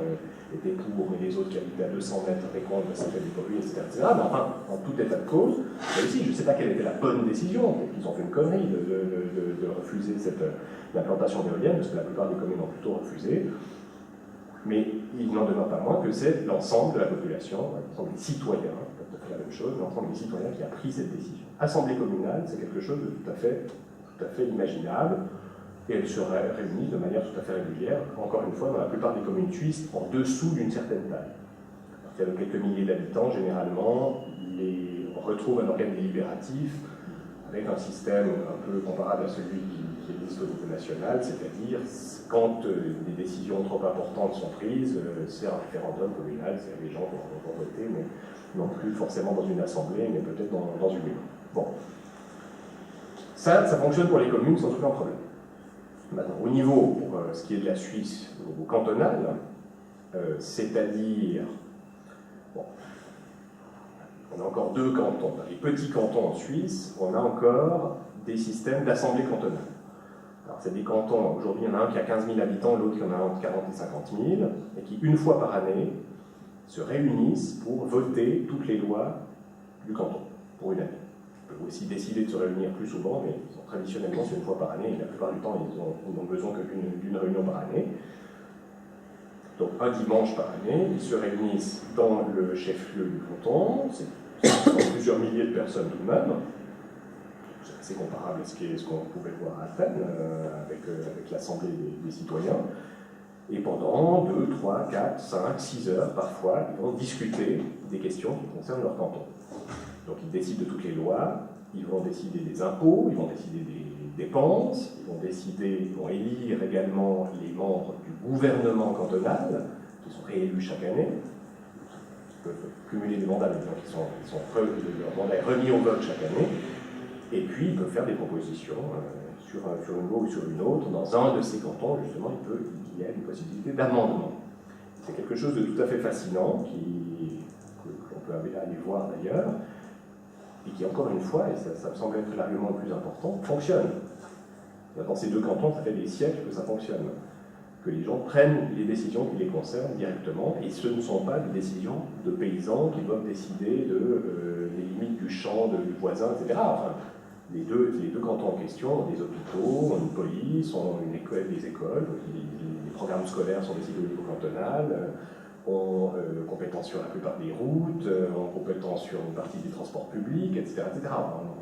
était pour, mais les autres qui habitaient à 200 mètres étaient contre, ça fait du bruit, etc. Mais enfin, en tout état de cause, là aussi, je ne sais pas quelle était la bonne décision, ils ont fait une connerie de refuser l'implantation d'éoliennes, parce que la plupart des communes ont plutôt refusé. Mais il n'en demeure pas moins que c'est l'ensemble de la population, l'ensemble des citoyens, tout à fait la même chose, l'ensemble des citoyens qui a pris cette décision. Assemblée communale, c'est quelque chose de tout à fait imaginable, et elle se réunit de manière tout à fait régulière, encore une fois, dans la plupart des communes suisses, en dessous d'une certaine taille. À partir de quelques milliers d'habitants, généralement, on retrouve un organe délibératif avec un système un peu comparable à celui qui existe au niveau national, c'est-à-dire quand des décisions trop importantes sont prises, c'est un référendum communal, c'est les gens qui vont voter, mais non plus forcément dans une assemblée, mais peut-être dans une urne. Bon. Ça fonctionne pour les communes sans aucun problème. Maintenant, au niveau, pour ce qui est de la Suisse, au niveau cantonal, c'est-à-dire, bon, on a encore deux cantons. Dans les petits cantons en Suisse, on a encore des systèmes d'assemblée cantonale. Alors, c'est des cantons, aujourd'hui, il y en a un qui a 15 000 habitants, l'autre qui en a entre 40 et 50 000, et qui, une fois par année, se réunissent pour voter toutes les lois du canton, pour une année. peuvent aussi décider de se réunir plus souvent, mais traditionnellement c'est une fois par année, et la plupart du temps ils n'ont besoin que d'une réunion par année. Donc un dimanche par année, ils se réunissent dans le chef-lieu du canton, c'est plusieurs milliers de personnes tout de même, c'est assez comparable à ce qu'on pouvait voir à Athènes avec l'Assemblée des citoyens. Et pendant 2, 3, 4, 5, 6 heures, parfois, ils vont discuter des questions qui concernent leur canton. Donc ils décident de toutes les lois, ils vont décider des impôts, ils vont décider des dépenses, ils vont élire également les membres du gouvernement cantonal, qui sont réélus chaque année. Ils peuvent cumuler des mandats, mais leur mandat est remis au vote chaque année. Et puis ils peuvent faire des propositions sur une loi ou sur une autre. Dans un de ces cantons, justement, il y a une possibilité d'amendement. C'est quelque chose de tout à fait fascinant, qu'on peut aller voir d'ailleurs, et qui, encore une fois, et ça me semble être l'argument le plus important, fonctionne. Dans ces deux cantons, ça fait des siècles que ça fonctionne. Que les gens prennent les décisions qui les concernent directement, et ce ne sont pas des décisions de paysans qui doivent décider des limites du champ du voisin, etc. Enfin, les deux cantons en question ont des hôpitaux, ont une police, ont des écoles, les programmes scolaires sont décidés au niveau cantonal, ont compétence sur la plupart des routes, ont compétence sur une partie des transports publics, etc. etc.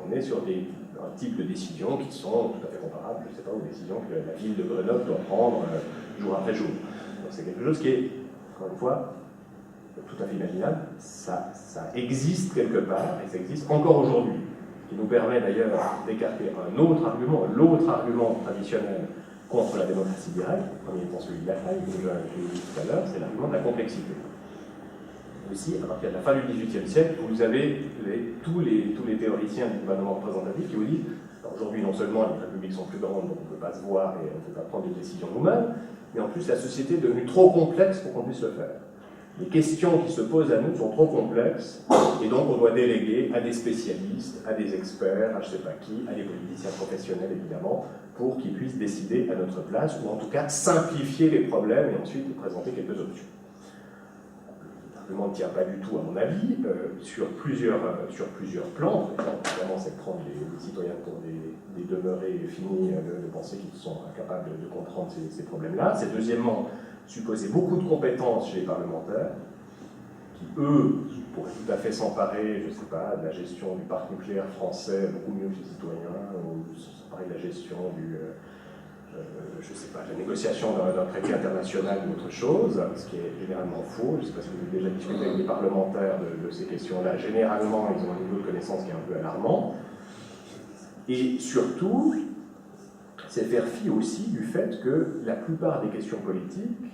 On est sur un type de décisions qui sont tout à fait comparables, je ne sais pas, aux décisions que la ville de Grenoble doit prendre jour après jour. Donc c'est quelque chose qui est, encore une fois, tout à fait imaginable. Ça existe quelque part, et ça existe encore aujourd'hui. Qui nous permet d'ailleurs d'écarter l'autre argument traditionnel contre la démocratie directe, le premier étant celui de la taille, que j'ai dit tout à l'heure, c'est l'argument de la complexité. Aussi, à partir de la fin du XVIIIe siècle, vous avez tous les théoriciens du gouvernement représentatif qui vous disent aujourd'hui, non seulement les républiques sont plus grandes, donc on ne peut pas se voir et on ne peut pas prendre des décisions nous-mêmes, mais en plus la société est devenue trop complexe pour qu'on puisse le faire. Les questions qui se posent à nous sont trop complexes, et donc on doit déléguer à des spécialistes, à des experts, à je ne sais pas qui, à des politiciens professionnels évidemment, pour qu'ils puissent décider à notre place, ou en tout cas simplifier les problèmes et ensuite présenter quelques options. L'argument ne tient pas du tout, à mon avis, sur plusieurs plans. Évidemment, c'est de prendre les citoyens pour des demeurés finis de penser qu'ils sont incapables de comprendre ces problèmes-là. C'est deuxièmement supposer beaucoup de compétences chez les parlementaires, qui, eux, pourraient tout à fait s'emparer, je ne sais pas, de la gestion du parc nucléaire français beaucoup mieux que les citoyens, ou s'emparer de la gestion je ne sais pas, de la négociation d'un traité international ou autre chose, ce qui est généralement faux. Je ne sais pas si vous avez déjà discuté avec des parlementaires de ces questions-là. Généralement, ils ont un niveau de connaissance qui est un peu alarmant. Et surtout, c'est faire fi aussi du fait que la plupart des questions politiques,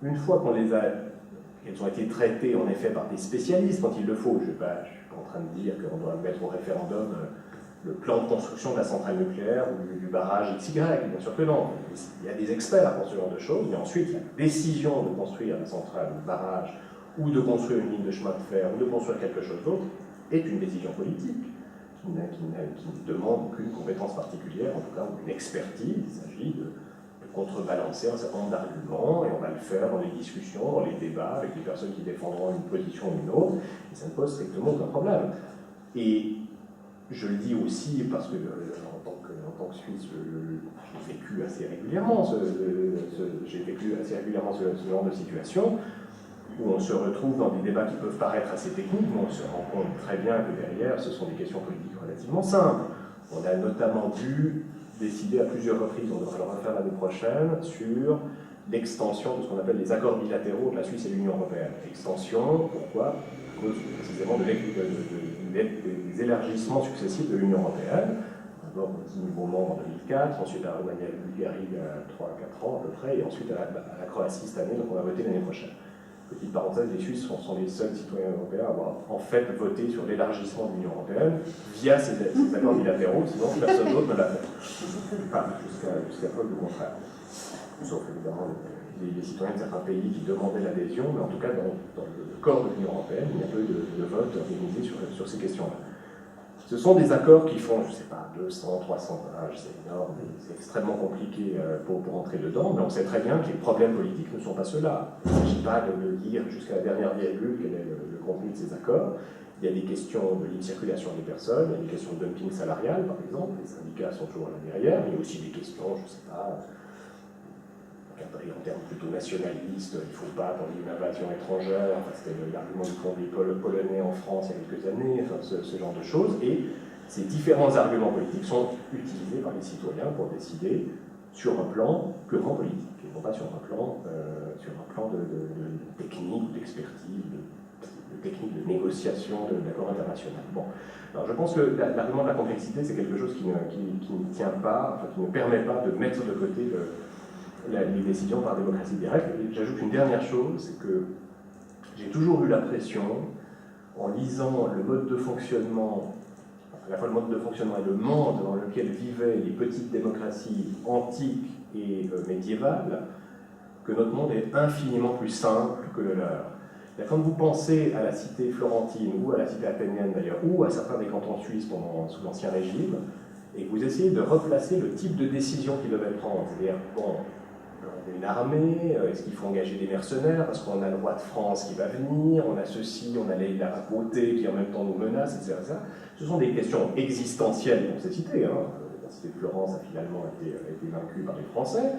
une fois qu'elles ont été traitées en effet par des spécialistes quand il le faut, je ne suis pas en train de dire qu'on doit mettre au référendum le plan de construction de la centrale nucléaire ou du barrage XY, bien sûr que non. Il y a des experts pour ce genre de choses, mais ensuite la décision de construire la centrale ou le barrage, ou de construire une ligne de chemin de fer, ou de construire quelque chose d'autre, est une décision politique qui ne demande aucune compétence particulière, en tout cas une expertise. Il s'agit de contrebalancer un certain nombre d'arguments, et on va le faire dans les discussions, dans les débats, avec les personnes qui défendront une position ou une autre, et ça ne pose strictement aucun problème. Et je le dis aussi parce que, en tant que Suisse, j'ai vécu assez régulièrement ce genre de situation, où on se retrouve dans des débats qui peuvent paraître assez techniques, mais on se rend compte très bien que derrière, ce sont des questions politiques relativement simples. On a notamment dû décider à plusieurs reprises, on devrait le refaire l'année prochaine, sur l'extension de ce qu'on appelle les accords bilatéraux de la Suisse et de l'Union européenne. Extension, pourquoi? À cause précisément des élargissements successifs de l'Union européenne. D'abord au 10 nouveaux membres en 2004, ensuite à la Roumanie et la Bulgarie il y a 3-4 ans à peu près, et ensuite à la Croatie cette année, donc on va voter l'année prochaine. Petite parenthèse, les Suisses sont les seuls citoyens européens à avoir en fait voté sur l'élargissement de l'Union européenne via ces accords bilatéraux, sinon personne d'autre ne l'a fait. Enfin, jusqu'à preuve du contraire. Sauf évidemment les citoyens de certains pays qui demandaient l'adhésion, mais en tout cas dans le corps de l'Union européenne, il y a peu de votes organisés sur ces questions-là. Ce sont des accords qui font, je ne sais pas, 200, 300 pages, c'est énorme, c'est extrêmement compliqué pour entrer dedans, mais on sait très bien que les problèmes politiques ne sont pas ceux-là. Il ne s'agit pas de lire jusqu'à la dernière virgule quel est le contenu de ces accords. Il y a des questions de libre circulation des personnes, il y a des questions de dumping salarial, par exemple, les syndicats sont toujours là derrière, mais il y a aussi des questions, je ne sais pas, encadrées en termes plutôt nationalistes, il ne faut pas qu'on ait une invasion étrangère, enfin, c'était l'argument du conduit polonais en France il y a quelques années, enfin, ce genre de choses, et ces différents arguments politiques sont utilisés par les citoyens pour décider sur un plan purement politique, et non pas sur un plan de technique, d'expertise, de technique de négociation d'accords internationaux. Bon. Alors je pense que l'argument de la complexité, c'est quelque chose qui ne tient pas, enfin, qui ne permet pas de mettre de côté les décisions par démocratie directe. Et j'ajoute une dernière chose, c'est que j'ai toujours eu l'impression, en lisant le mode de fonctionnement, à la fois le mode de fonctionnement et le monde dans lequel vivaient les petites démocraties antiques et médiévales, que notre monde est infiniment plus simple que le leur. Quand vous pensez à la cité florentine, ou à la cité athénienne d'ailleurs, ou à certains des cantons suisses sous l'Ancien Régime, et que vous essayez de replacer le type de décision qu'ils devaient prendre, c'est-à-dire, bon, on a une armée, est-ce qu'il faut engager des mercenaires, parce qu'on a le roi de France qui va venir, on a ceci, on a la papauté qui en même temps nous menace, etc. Ce sont des questions existentielles pour ces cités. La cité de Florence a finalement été vaincue par les Français,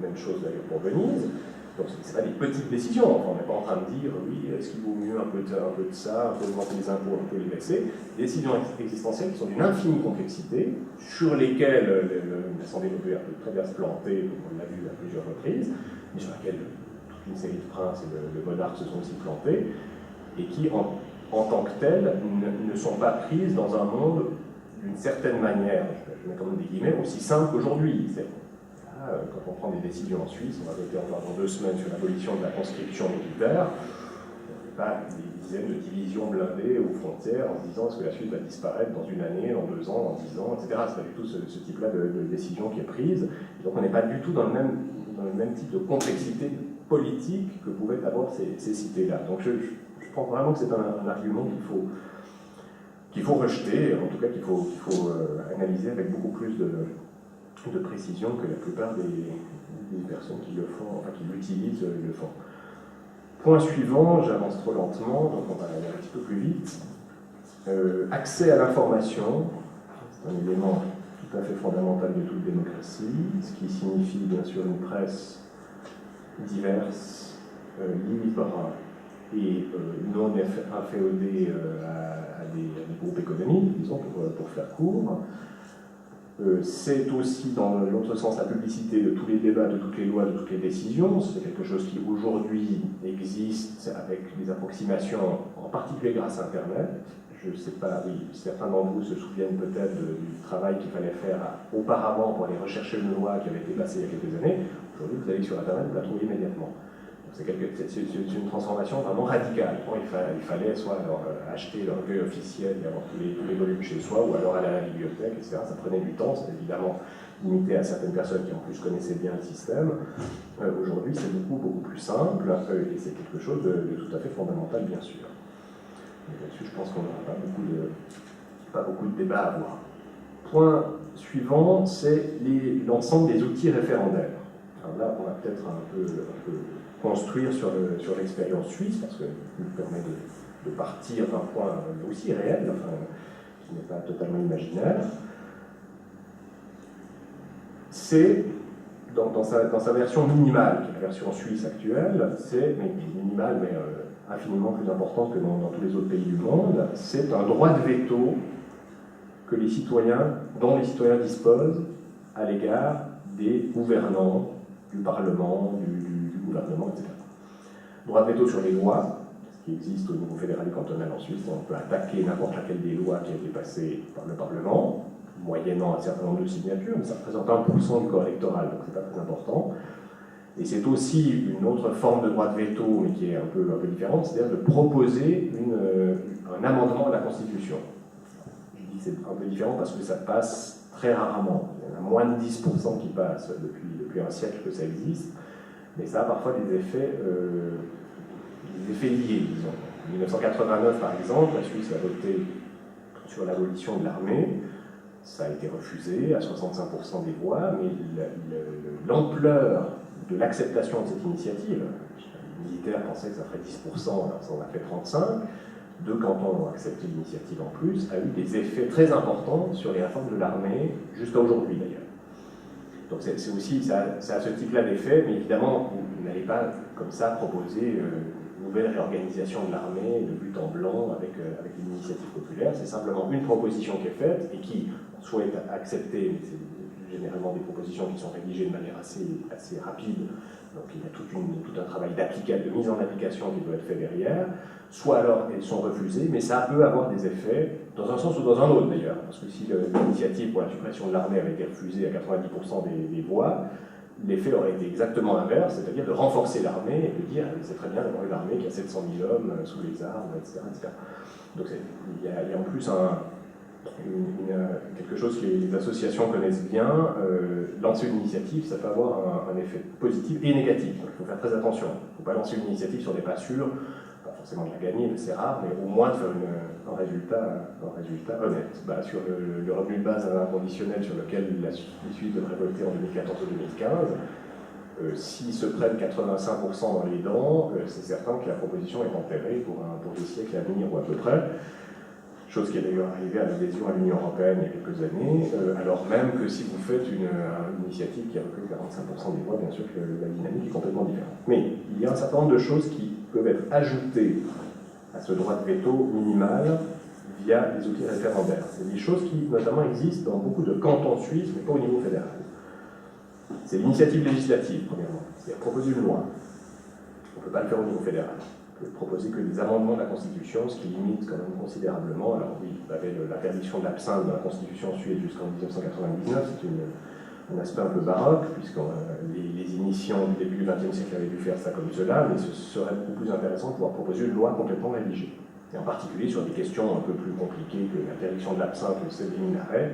même chose d'ailleurs pour Venise. Donc ce n'est pas des petites décisions, on n'est pas en train de dire oui, est-ce qu'il vaut mieux un peu de ça, un peu augmenter les impôts, un peu les baisser. Des décisions existentielles qui sont d'une infinie complexité, sur lesquelles l'Assemblée populaire peut très bien se planter, comme on l'a vu à plusieurs reprises, mais sur lesquelles toute une série de princes et de monarques se sont aussi plantés, et qui, en tant que telles, ne sont pas prises dans un monde d'une certaine manière, je mets quand même des guillemets, aussi simple qu'aujourd'hui. Quand on prend des décisions en Suisse, on va voter encore dans 2 semaines sur l'abolition de la conscription militaire, on n'est pas des dizaines de divisions blindées aux frontières en se disant est-ce que la Suisse va disparaître dans 1 année, dans 2 ans, dans 10 ans, etc. C'est pas du tout ce type-là de décision qui est prise. Et donc on n'est pas du tout dans le même type de complexité politique que pouvaient avoir ces cités-là. Donc je pense vraiment que c'est un argument qu'il faut rejeter, en tout cas qu'il faut analyser avec beaucoup plus de précision que la plupart des personnes qui le font, enfin qui l'utilisent, le font. Point suivant, j'avance trop lentement, donc on va aller un petit peu plus vite. Accès à l'information, c'est un élément tout à fait fondamental de toute démocratie, ce qui signifie bien sûr une presse diverse, libre et non inféodée à des groupes économiques, disons, pour faire court. C'est aussi, dans l'autre sens, la publicité de tous les débats, de toutes les lois, de toutes les décisions. C'est quelque chose qui, aujourd'hui, existe avec des approximations, en particulier grâce à Internet. Je ne sais pas, oui, certains d'entre vous se souviennent peut-être du travail qu'il fallait faire auparavant pour aller rechercher une loi qui avait été passée il y a quelques années. Aujourd'hui, vous allez sur Internet, vous la trouvez immédiatement. C'est une transformation vraiment radicale. Bon, il fallait soit acheter le recueil officiel et avoir tous les volumes chez soi, ou alors aller à la bibliothèque, etc. Ça prenait du temps, c'était évidemment limité à certaines personnes qui en plus connaissaient bien le système. Aujourd'hui, c'est beaucoup plus simple, et c'est quelque chose de tout à fait fondamental, bien sûr. Là-dessus, je pense qu'on n'aura pas beaucoup de débats à avoir. Point suivant, c'est l'ensemble des outils référendaires. Alors là, on va peut-être un peu construire sur l'expérience suisse, parce que ça nous permet de partir d'un point aussi réel, enfin, qui n'est pas totalement imaginaire. C'est, dans sa version minimale, qui est la version suisse actuelle, c'est minimale, mais infiniment plus importante que dans tous les autres pays du monde, c'est un droit de veto dont les citoyens disposent à l'égard des gouvernants, du Parlement, du gouvernement, etc. Droit de veto sur les lois, ce qui existe au niveau fédéral et cantonal en Suisse, on peut attaquer n'importe laquelle des lois qui a été passée par le Parlement, moyennant un certain nombre de signatures, mais ça représente 1% du corps électoral, donc c'est pas très important. Et c'est aussi une autre forme de droit de veto, mais qui est un peu différente, c'est-à-dire de proposer un amendement à la Constitution. Je dis que c'est un peu différent parce que ça passe très rarement. Il y en a moins de 10% qui passent depuis un siècle que ça existe, mais ça a parfois des effets liés, disons. En 1989, par exemple, la Suisse a voté sur l'abolition de l'armée. Ça a été refusé à 65% des voix, mais l'ampleur de l'acceptation de cette initiative, les militaires pensaient que ça ferait 10%, alors ça en a fait 35%, deux cantons ont accepté l'initiative en plus, a eu des effets très importants sur les réformes de l'armée, jusqu'à aujourd'hui d'ailleurs. Donc c'est aussi, ça a ce type-là d'effet, mais évidemment, vous n'allez pas comme ça proposer une nouvelle réorganisation de l'armée de but en blanc avec une initiative populaire. C'est simplement une proposition qui est faite et qui soit est acceptée, mais c'est généralement des propositions qui sont rédigées de manière assez rapide. Donc il y a tout un travail de mise en application qui doit être fait derrière. Soit alors elles sont refusées, mais ça peut avoir des effets, dans un sens ou dans un autre d'ailleurs. Parce que si l'initiative pour la suppression de l'armée avait été refusée à 90% des voix, l'effet aurait été exactement inverse, c'est-à-dire de renforcer l'armée et de dire c'est très bien d'avoir une armée qui a 700 000 hommes sous les armes, etc. etc. Donc il y a en plus quelque chose que les associations connaissent bien. Lancer une initiative, ça peut avoir un effet positif et négatif. Donc il faut faire très attention. Il ne faut pas lancer une initiative sur des pas sûrs, pas forcément de la gagner, mais c'est rare, mais au moins de faire un résultat honnête. Sur le revenu de base inconditionnel sur lequel la Suisse devrait voter en 2014 ou 2015, s'ils se prennent 85% dans les dents, c'est certain que la proposition est enterrée pour des siècles à venir ou à peu près. Chose qui est d'ailleurs arrivée à l'adhésion à l'Union européenne il y a quelques années, alors même que si vous faites une initiative qui recueille 45% des voix, bien sûr que la dynamique est complètement différente. Mais il y a un certain nombre de choses qui peuvent être ajoutées à ce droit de veto minimal via les outils référendaires. C'est des choses qui, notamment, existent dans beaucoup de cantons suisses, mais pas au niveau fédéral. C'est l'initiative législative, premièrement. C'est-à-dire proposer une loi. On ne peut pas le faire au niveau fédéral. On peut proposer que des amendements de la Constitution, ce qui limite quand même considérablement. Alors oui, vous avez l'interdiction de l'absinthe dans la Constitution suisse jusqu'en 1999, c'est un aspect un peu baroque, puisque les initiants du début du XXe siècle avaient dû faire ça comme cela, mais ce serait beaucoup plus intéressant de pouvoir proposer une loi complètement rédigée. Et en particulier sur des questions un peu plus compliquées que l'interdiction de l'absinthe ou celle des minarets,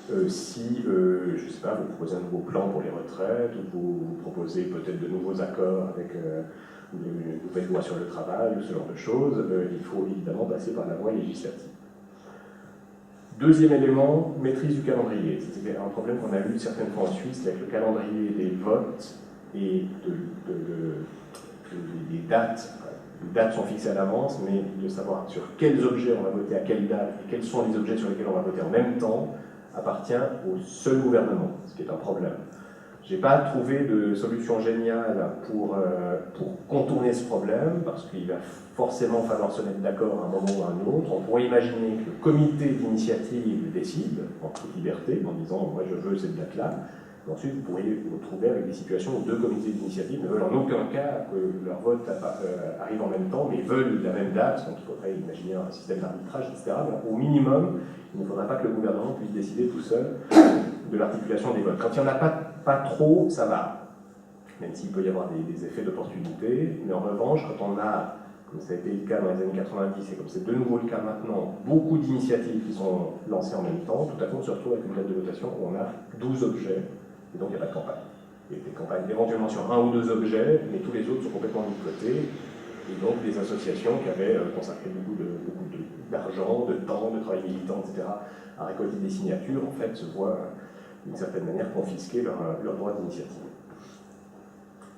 je ne sais pas, vous proposez un nouveau plan pour les retraites, ou vous proposez peut-être de nouveaux accords avec une nouvelle loi sur le travail, ou ce genre de choses, il faut évidemment passer par la voie législative. Deuxième élément, maîtrise du calendrier. C'était un problème qu'on a eu certaines fois en Suisse avec le calendrier des votes et des dates. Les dates sont fixées à l'avance, mais de savoir sur quels objets on va voter à quelle date et quels sont les objets sur lesquels on va voter en même temps appartient au seul gouvernement, ce qui est un problème. Je n'ai pas trouvé de solution géniale pour contourner ce problème, parce qu'il va forcément falloir se mettre d'accord à un moment ou à un autre. On pourrait imaginer que le comité d'initiative décide, en toute liberté, en disant « moi je veux cette date-là ». Ensuite, vous pourriez vous retrouver avec des situations où deux comités d'initiative ne veulent en aucun cas que leur vote arrive en même temps, mais veulent la même date, donc il faudrait imaginer un système d'arbitrage, etc. Mais au minimum, il ne faudrait pas que le gouvernement puisse décider tout seul de l'articulation des votes. Quand il n'y en a pas trop, ça va, même s'il peut y avoir des effets d'opportunité, mais en revanche, quand on a, comme ça a été le cas dans les années 90, et comme c'est de nouveau le cas maintenant, beaucoup d'initiatives qui sont lancées en même temps, tout à coup on se retrouve avec une date de votation où on a 12 objets, et donc il n'y a pas de campagne. Il y a des campagnes éventuellement sur un ou deux objets, mais tous les autres sont complètement mis de côté, et donc des associations qui avaient consacré beaucoup d'argent, de temps, de travail militant, etc., à récolter des signatures, en fait, se voient d'une certaine manière confisquer leur droit d'initiative.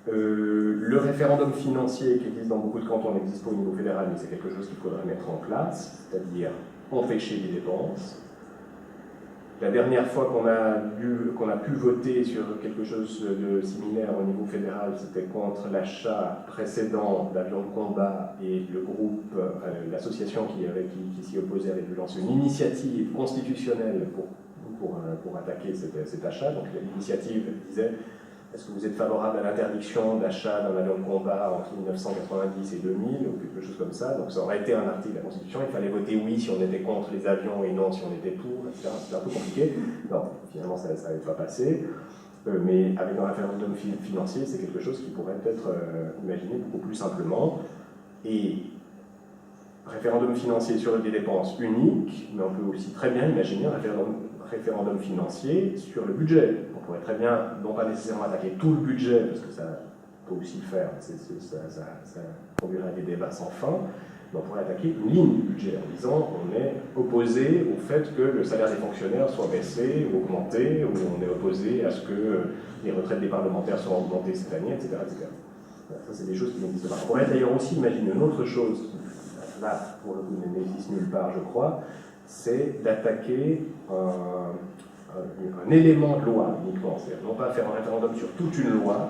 Le référendum financier qui existe dans beaucoup de cantons n'existe pas au niveau fédéral, mais c'est quelque chose qu'il faudrait mettre en place, c'est-à-dire empêcher les dépenses. La dernière fois qu'on a pu voter sur quelque chose de similaire au niveau fédéral, c'était contre l'achat précédent d'avions de combat, et le groupe, l'association qui s'y opposait avait dû lancer une initiative constitutionnelle pour attaquer cet achat. Donc l'initiative disait: est-ce que vous êtes favorable à l'interdiction d'achat d'un avion de combat entre 1990 et 2000, ou quelque chose comme ça? Donc ça aurait été un article de la Constitution, il fallait voter oui si on était contre les avions et non si on était pour, etc. C'était un peu compliqué. Non, finalement ça n'avait pas passé. Mais avec un référendum financier, c'est quelque chose qui pourrait être imaginé beaucoup plus simplement. Et référendum financier sur des dépenses uniques, mais on peut aussi très bien imaginer un référendum financier sur le budget. On pourrait très bien, non pas nécessairement attaquer tout le budget, parce que ça peut aussi le faire, ça conduirait à des débats sans fin, mais on pourrait attaquer une ligne du budget en disant on est opposé au fait que le salaire des fonctionnaires soit baissé ou augmenté, ou on est opposé à ce que les retraites des parlementaires soient augmentées cette année, etc. etc. Voilà, ça, c'est des choses qui n'existent pas. On pourrait d'ailleurs aussi imaginer une autre chose là, pour le coup, n'existe nulle part, je crois, c'est d'attaquer un élément de loi uniquement, c'est-à-dire non pas faire un référendum sur toute une loi,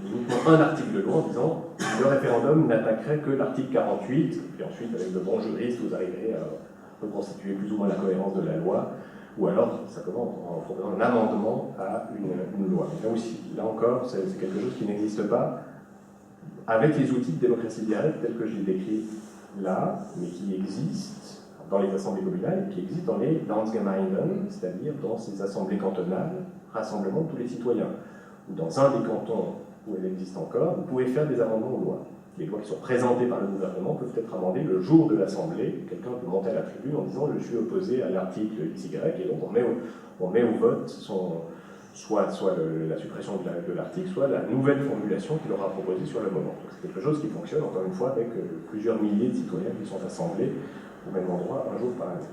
uniquement un article de loi en disant le référendum n'attaquerait que l'article 48, puis ensuite avec de bons juristes vous arriverez à reconstituer plus ou moins la cohérence de la loi, ou alors simplement en proposant un amendement à une loi. Là aussi, là encore, c'est quelque chose qui n'existe pas avec les outils de démocratie directe tels que je les décris là, mais qui existent dans les assemblées communales et qui existent dans les Landsgemeinden, c'est-à-dire dans ces assemblées cantonales, rassemblement de tous les citoyens. Ou dans un des cantons où elle existe encore, vous pouvez faire des amendements aux lois. Les lois qui sont présentées par le gouvernement peuvent être amendées le jour de l'Assemblée. Quelqu'un peut monter à la tribune en disant « je suis opposé à l'article XY » et donc on met au vote soit la suppression de l'article, soit la nouvelle formulation qu'il aura proposée sur le moment. C'est quelque chose qui fonctionne, encore une fois, avec plusieurs milliers de citoyens qui sont assemblés au même endroit un jour par année.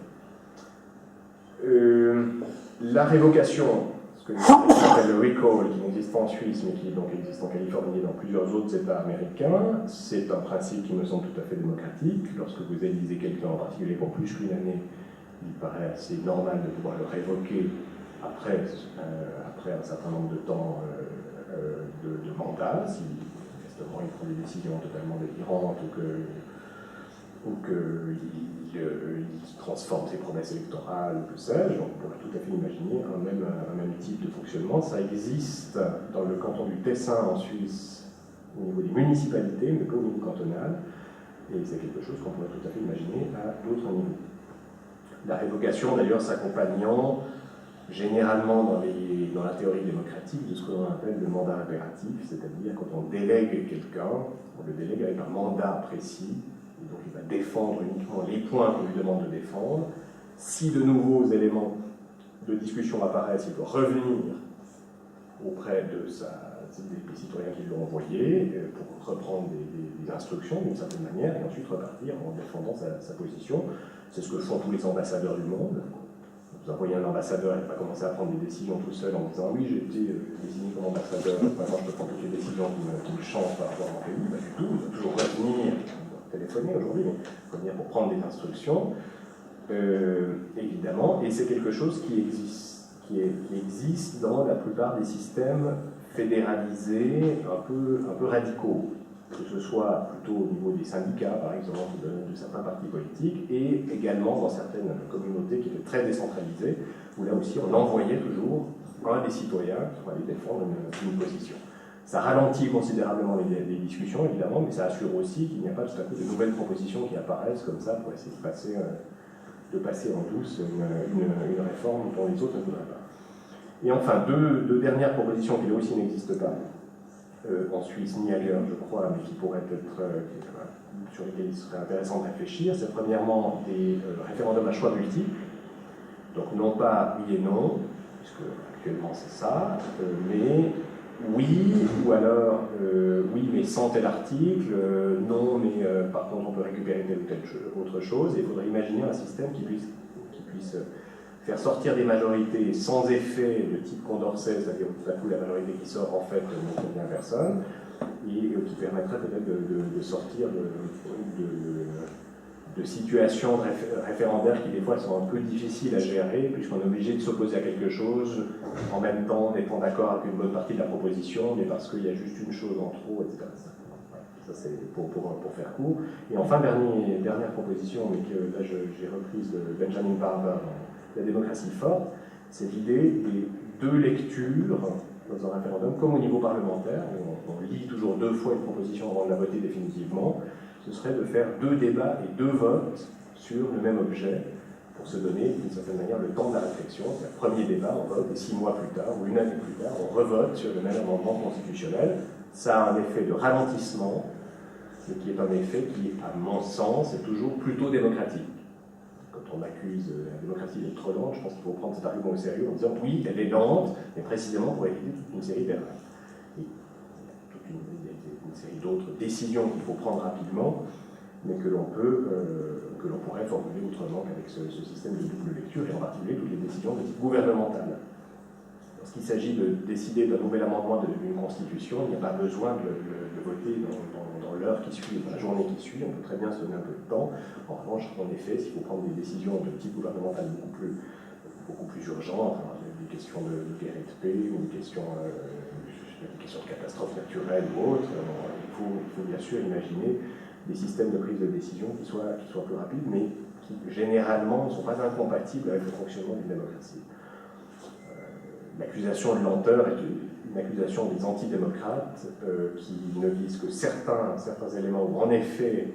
La révocation, ce que s'appelle le recall, qui n'existe pas en Suisse, mais qui donc existe en Californie et dans plusieurs autres États américains, c'est un principe qui me semble tout à fait démocratique. Lorsque vous élisez quelqu'un, en particulier pour plus qu'une année, il paraît assez normal de pouvoir le révoquer après un certain nombre de temps de mandat, si manifestement il prend des décisions totalement délirantes ou qu'il transforme ses promesses électorales, ou que sais-je. On pourrait tout à fait imaginer un même type de fonctionnement. Ça existe dans le canton du Tessin en Suisse, au niveau des municipalités, mais pas au niveau cantonal, et c'est quelque chose qu'on pourrait tout à fait imaginer à d'autres niveaux. La révocation, d'ailleurs, s'accompagnant généralement dans la théorie démocratique de ce que l'on appelle le mandat impératif, c'est-à-dire quand on délègue quelqu'un, on le délègue avec un mandat précis, et donc il va défendre uniquement les points qu'on lui demande de défendre. Si de nouveaux éléments de discussion apparaissent, il doit revenir auprès des citoyens qui l'ont envoyé pour reprendre des instructions d'une certaine manière et ensuite repartir en défendant sa position. C'est ce que font tous les ambassadeurs du monde. Vous envoyez un ambassadeur, il ne va pas commencer à prendre des décisions tout seul en disant oui, j'ai été désigné comme ambassadeur, maintenant je peux prendre toutes les décisions qui me changent par rapport à mon pays. Pas du tout, il va toujours revenir, téléphoner aujourd'hui, mais revenir pour prendre des instructions, évidemment, et c'est quelque chose qui existe dans la plupart des systèmes fédéralisés un peu radicaux, que ce soit plutôt au niveau des syndicats, par exemple, de certains partis politiques, et également dans certaines communautés qui étaient très décentralisées, où là aussi on envoyait toujours un des citoyens qui allait défendre une position. Ça ralentit considérablement les discussions, évidemment, mais ça assure aussi qu'il n'y a pas tout à coup de nouvelles propositions qui apparaissent comme ça pour essayer de passer en douce une réforme dont les autres ne voudraient pas. Et enfin, deux dernières propositions qui là aussi n'existent pas en Suisse ni ailleurs, je crois, mais qui pourraient être sur lesquelles il serait intéressant de réfléchir. C'est premièrement des référendums à choix multiples, donc non pas oui et non, puisque actuellement c'est ça, mais oui, ou alors oui mais sans tel article, non mais par contre on peut récupérer telle ou telle autre chose, et il faudrait imaginer un système qui puisse faire sortir des majorités sans effet de type Condorcet, c'est-à-dire tout à coup la majorité qui sort en fait ne convient à personne, et qui permettrait peut-être de sortir de situations référendaires qui des fois sont un peu difficiles à gérer, puisqu'on est obligé de s'opposer à quelque chose, en même temps n'étant d'accord avec une bonne partie de la proposition, mais parce qu'il y a juste une chose en trop, etc. Ça c'est pour faire court. Et enfin, dernière proposition, mais que là j'ai reprise de Benjamin Barber, La démocratie forte, c'est l'idée des deux lectures dans un référendum, comme au niveau parlementaire, où on lit toujours deux fois une proposition avant de la voter définitivement. Ce serait de faire deux débats et deux votes sur le même objet, pour se donner d'une certaine manière le temps de la réflexion. Le premier débat, on vote, et 6 mois plus tard, ou une année plus tard, on revote sur le même amendement constitutionnel. Ça a un effet de ralentissement, mais qui est un effet qui, à mon sens, est toujours plutôt démocratique. Quand on accuse la démocratie d'être trop lente, je pense qu'il faut prendre cet argument au sérieux en disant oui, elle est lente, mais précisément pour éviter toute une série d'erreurs. Et toute une série d'autres décisions qu'il faut prendre rapidement, mais que l'on pourrait formuler autrement qu'avec ce système de double lecture, et en particulier toutes les décisions de type gouvernemental. lorsqu'il s'agit de décider d'un nouvel amendement d'une constitution, il n'y a pas besoin de voter dans l'heure qui suit, dans la journée qui suit, on peut très bien se donner un peu de temps. En revanche, en effet, s'il faut prendre des décisions de type gouvernemental beaucoup plus urgentes, enfin, des questions de guerre et de paix, ou des questions de catastrophes naturelles ou autres, il faut bien sûr imaginer des systèmes de prise de décision qui soient plus rapides, mais qui généralement ne sont pas incompatibles avec le fonctionnement d'une démocratie. L'accusation de lenteur est une accusation des antidémocrates qui ne visent que certains éléments où, en effet,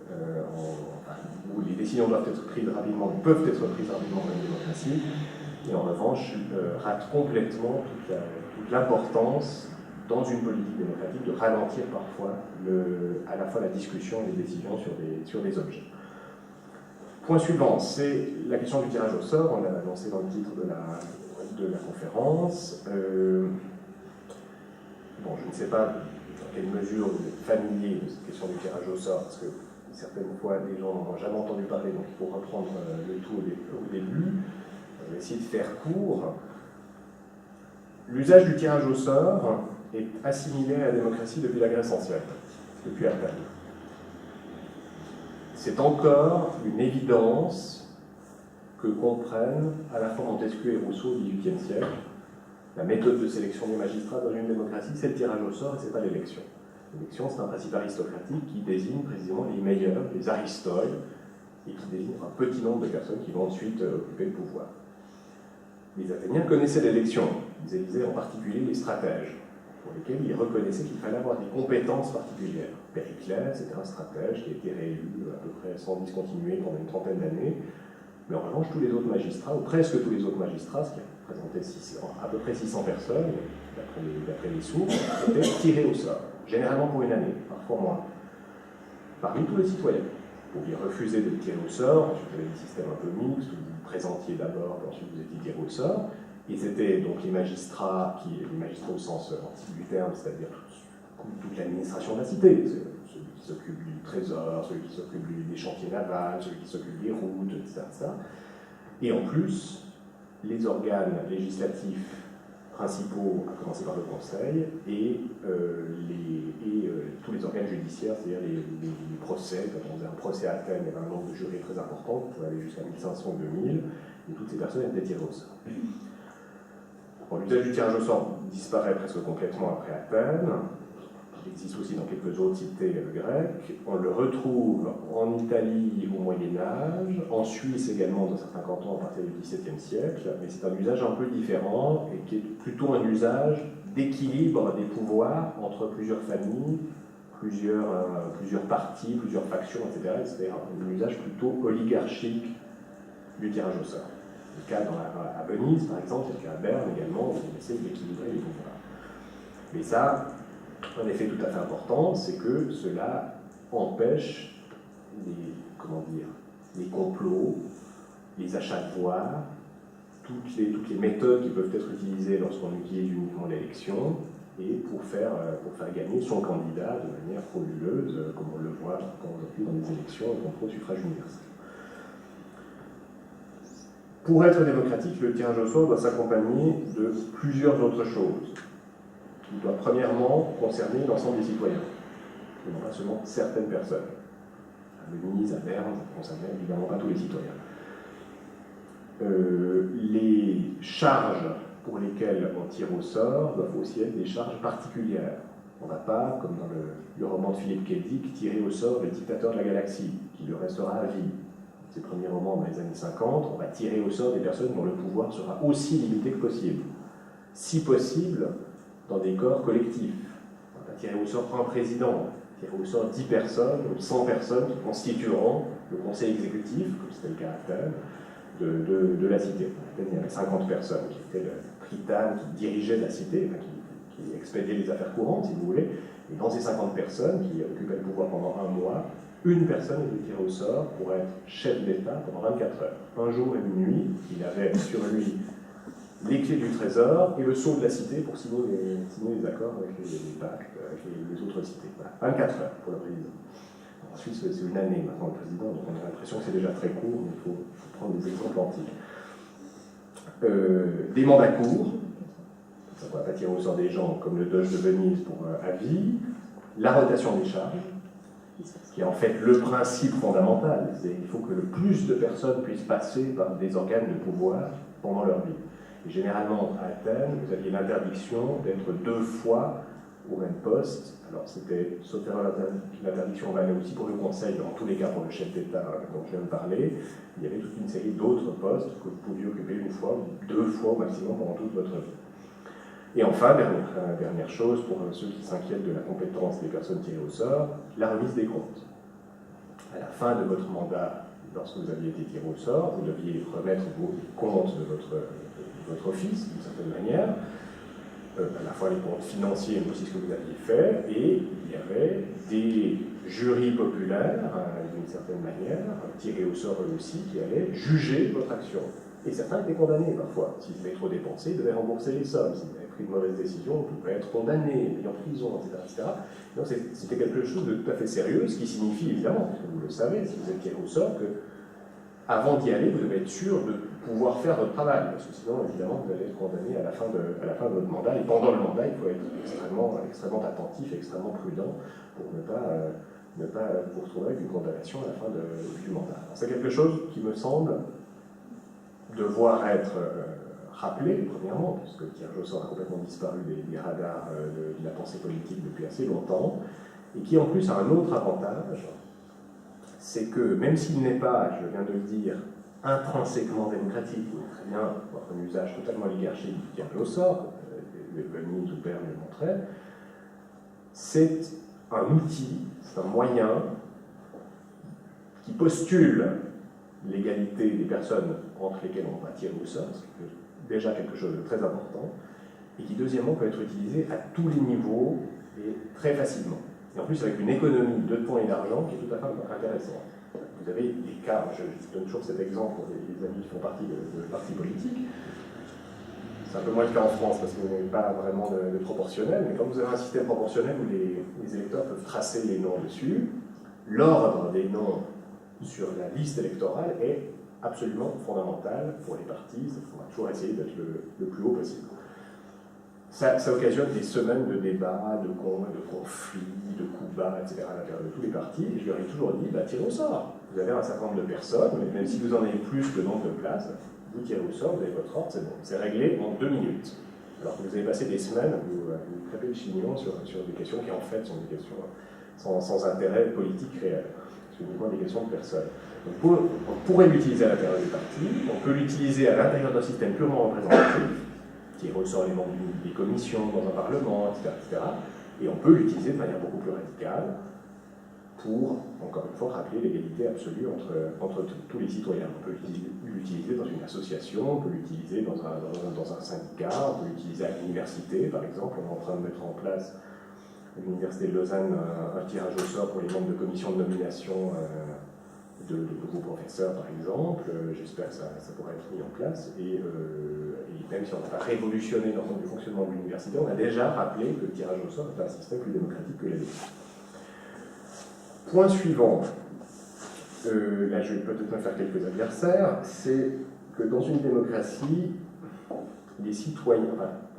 où les décisions doivent être prises rapidement, peuvent être prises rapidement dans une démocratie, et en revanche rate complètement toute l'importance dans une politique démocratique de ralentir parfois à la fois la discussion et les décisions sur des objets. Point suivant, c'est la question du tirage au sort. On l'a annoncé dans le titre de la conférence. Bon, je ne sais pas dans quelle mesure vous êtes familier de cette question du tirage au sort, parce que certaines fois, les gens n'en ont jamais entendu parler, donc il faut reprendre le tout au début. On va essayer de faire court. L'usage du tirage au sort est assimilé à la démocratie depuis la Grèce ancienne, depuis Athènes. C'est encore une évidence que comprennent à la fois Montesquieu et Rousseau au XVIIIe siècle. La méthode de sélection des magistrats dans une démocratie, c'est le tirage au sort et ce n'est pas l'élection. L'élection, c'est un principe aristocratique qui désigne précisément les meilleurs, les aristoïdes, et qui désigne un petit nombre de personnes qui vont ensuite occuper le pouvoir. Les Athéniens connaissaient l'élection. Ils élisaient en particulier les stratèges, pour lesquels ils reconnaissaient qu'il fallait avoir des compétences particulières. Périclès était un stratège qui a été réélu à peu près sans discontinuer pendant une trentaine d'années. Mais en revanche, tous les autres magistrats, ou presque tous les autres magistrats, ce qui représentait à peu près 600 personnes, d'après les sources, étaient tirés au sort, généralement pour une année, parfois moins, parmi tous les citoyens. Vous pouviez refuser de tirer au sort, vous avez des systèmes un peu mixtes, où vous présentiez d'abord, puis ensuite vous étiez tiré au sort. Et c'était donc les magistrats au sens antique du terme, c'est-à-dire toute l'administration de la cité, ceux qui s'occupent du trésor, ceux qui s'occupent des chantiers navals, ceux qui s'occupent des routes, etc., etc. Et en plus, les organes législatifs principaux, à commencer par le Conseil, et tous les organes judiciaires, c'est-à-dire les procès. Quand on faisait un procès à Athènes, il y avait un nombre de jurés très important, qui pouvait aller jusqu'à 1500 ou 2000, et toutes ces personnes étaient tirées au sort. Bon, l'usage du tirage au sort disparaît presque complètement après Athènes. Il existe aussi dans quelques autres cités grecques. On le retrouve en Italie au Moyen-Âge, en Suisse également dans certains cantons à partir du XVIIe siècle, mais c'est un usage un peu différent et qui est plutôt un usage d'équilibre des pouvoirs entre plusieurs familles, plusieurs partis, plusieurs factions, etc. C'est un usage plutôt oligarchique du tirage au sort. Le cas à Venise, par exemple, c'est le cas à Berne également, où on essaie d'équilibrer les pouvoirs. Mais ça, un effet tout à fait important, c'est que cela empêche les complots, les achats de voix, toutes les méthodes qui peuvent être utilisées lorsqu'on utilise uniquement l'élection, et pour faire gagner son candidat de manière frauduleuse, comme on le voit aujourd'hui dans les élections et contre le suffrage universel. Pour être démocratique, le tirage au sort doit s'accompagner de plusieurs autres choses. Il doit premièrement concerner l'ensemble des citoyens, et non pas seulement certaines personnes. À Venise, à Berne, ça ne concernait évidemment pas tous les citoyens. Les charges pour lesquelles on tire au sort doivent aussi être des charges particulières. On ne va pas, comme dans le roman de Philippe K. Dick, tirer au sort le dictateur de la galaxie, qui le restera à vie. Ses premiers romans dans les années 50, on va tirer au sort des personnes dont le pouvoir sera aussi limité que possible. Si possible, dans des corps collectifs. On va tirer au sort un président, tirer au sort 10 personnes ou 100 personnes qui constitueront le conseil exécutif, comme c'était le cas à Athènes, de la cité. À Athènes, il y avait 50 personnes qui étaient le prytane, qui dirigeait la cité, enfin, qui expédiait les affaires courantes, si vous voulez. Et dans ces 50 personnes qui occupaient le pouvoir pendant un mois, une personne était tirée au sort pour être chef d'État pendant 24 heures. Un jour et une nuit, il avait sur lui les clés du trésor et le sceau de la cité pour signer les accords avec les pactes, avec les autres cités. Voilà. 24 heures pour le président. Ensuite, c'est une année maintenant le président, donc on a l'impression que c'est déjà très court, mais il faut prendre des exemples antiques. Des mandats courts, ne pourrait pas tirer au sort des gens comme le Doge de Venise pour à vie, la rotation des charges, qui est en fait le principe fondamental. Il faut que le plus de personnes puissent passer par des organes de pouvoir pendant leur vie. Et généralement, à Athènes, vous aviez l'interdiction d'être 2 fois au même poste. Alors, c'était, sauf erreur, l'interdiction valait aussi pour le Conseil, dans tous les cas pour le chef d'État dont je viens de parler. Il y avait toute une série d'autres postes que vous pouviez occuper 1 fois, ou 2 fois au maximum pendant toute votre vie. Et enfin, dernière chose, pour ceux qui s'inquiètent de la compétence des personnes tirées au sort, la remise des comptes. À la fin de votre mandat, lorsque vous aviez été tiré au sort, vous deviez remettre vos comptes de votre office, d'une certaine manière, à la fois les comptes financiers, mais aussi ce que vous aviez fait, et il y avait des jurys populaires, d'une certaine manière, tirés au sort eux aussi, qui allaient juger votre action. Et certains étaient condamnés parfois. S'ils avaient trop dépensé, ils devaient rembourser les sommes. S'ils avaient pris de mauvaises décisions, ils pouvaient être condamnés, mis en prison, etc. Donc c'était quelque chose de tout à fait sérieux, ce qui signifie évidemment, parce que vous le savez, si vous êtes tiré au sort, que avant d'y aller, vous devez être sûr de pouvoir faire votre travail, parce que sinon, évidemment, vous allez être condamné à la fin de votre mandat. Et pendant le mandat, il faut être extrêmement attentif, extrêmement prudent pour ne pas vous retrouver avec une condamnation à la fin du mandat. C'est quelque chose qui me semble devoir être rappelé, premièrement, puisque le tirage au sort a complètement disparu des radars de la pensée politique depuis assez longtemps, et qui en plus a un autre avantage, c'est que même s'il n'est pas, je viens de le dire, intrinsèquement démocratique, vous pouvez très bien avoir un usage totalement oligarchique du tirage au sort, Venise ou Berne le montraient, c'est un outil, c'est un moyen qui postule l'égalité des personnes entre lesquelles on va tirer au sort, c'est déjà quelque chose de très important, et qui deuxièmement peut être utilisé à tous les niveaux et très facilement. Et en plus avec une économie de temps et d'argent qui est tout à fait intéressante. Vous avez des cas, je donne toujours cet exemple pour les amis qui font partie de partis politiques. C'est un peu moins le cas en France parce que vous n'avez pas vraiment de proportionnel, mais quand vous avez un système proportionnel où les électeurs peuvent tracer les noms dessus, l'ordre des noms sur la liste électorale est absolument fondamental pour les partis. Il faudra toujours essayer d'être le plus haut possible. Ça occasionne des semaines de débats, de conflits, de coups bas, etc. à l'intérieur de tous les partis. Et je leur ai toujours dit, tirez au sort. Vous avez un certain nombre de personnes, mais même si vous en avez plus que le nombre de places, vous tirez au sort, vous avez votre ordre, c'est bon. C'est réglé en 2 minutes. Alors que vous avez passé des semaines à vous crêper le chignon sur des questions qui en fait sont des questions sans intérêt politique réel. C'est uniquement des questions de personnes. Donc on pourrait l'utiliser à l'intérieur des partis, on peut l'utiliser à l'intérieur d'un système purement représentatif, qui ressort les membres des commissions dans un parlement, etc. Et on peut l'utiliser de manière beaucoup plus radicale pour, encore une fois, rappeler l'égalité absolue entre tous les citoyens. On peut l'utiliser dans une association, on peut l'utiliser dans un syndicat, on peut l'utiliser à l'université, par exemple. On est en train de mettre en place à l'Université de Lausanne un tirage au sort pour les membres de commission de nomination de nouveaux professeurs, par exemple. J'espère que ça pourra être mis en place. Et même si on n'a pas révolutionné l'ensemble du fonctionnement de l'université, on a déjà rappelé que le tirage au sort est un système plus démocratique que la liste. Point suivant, là je vais peut-être me faire quelques adversaires, c'est que dans une démocratie, les citoyens,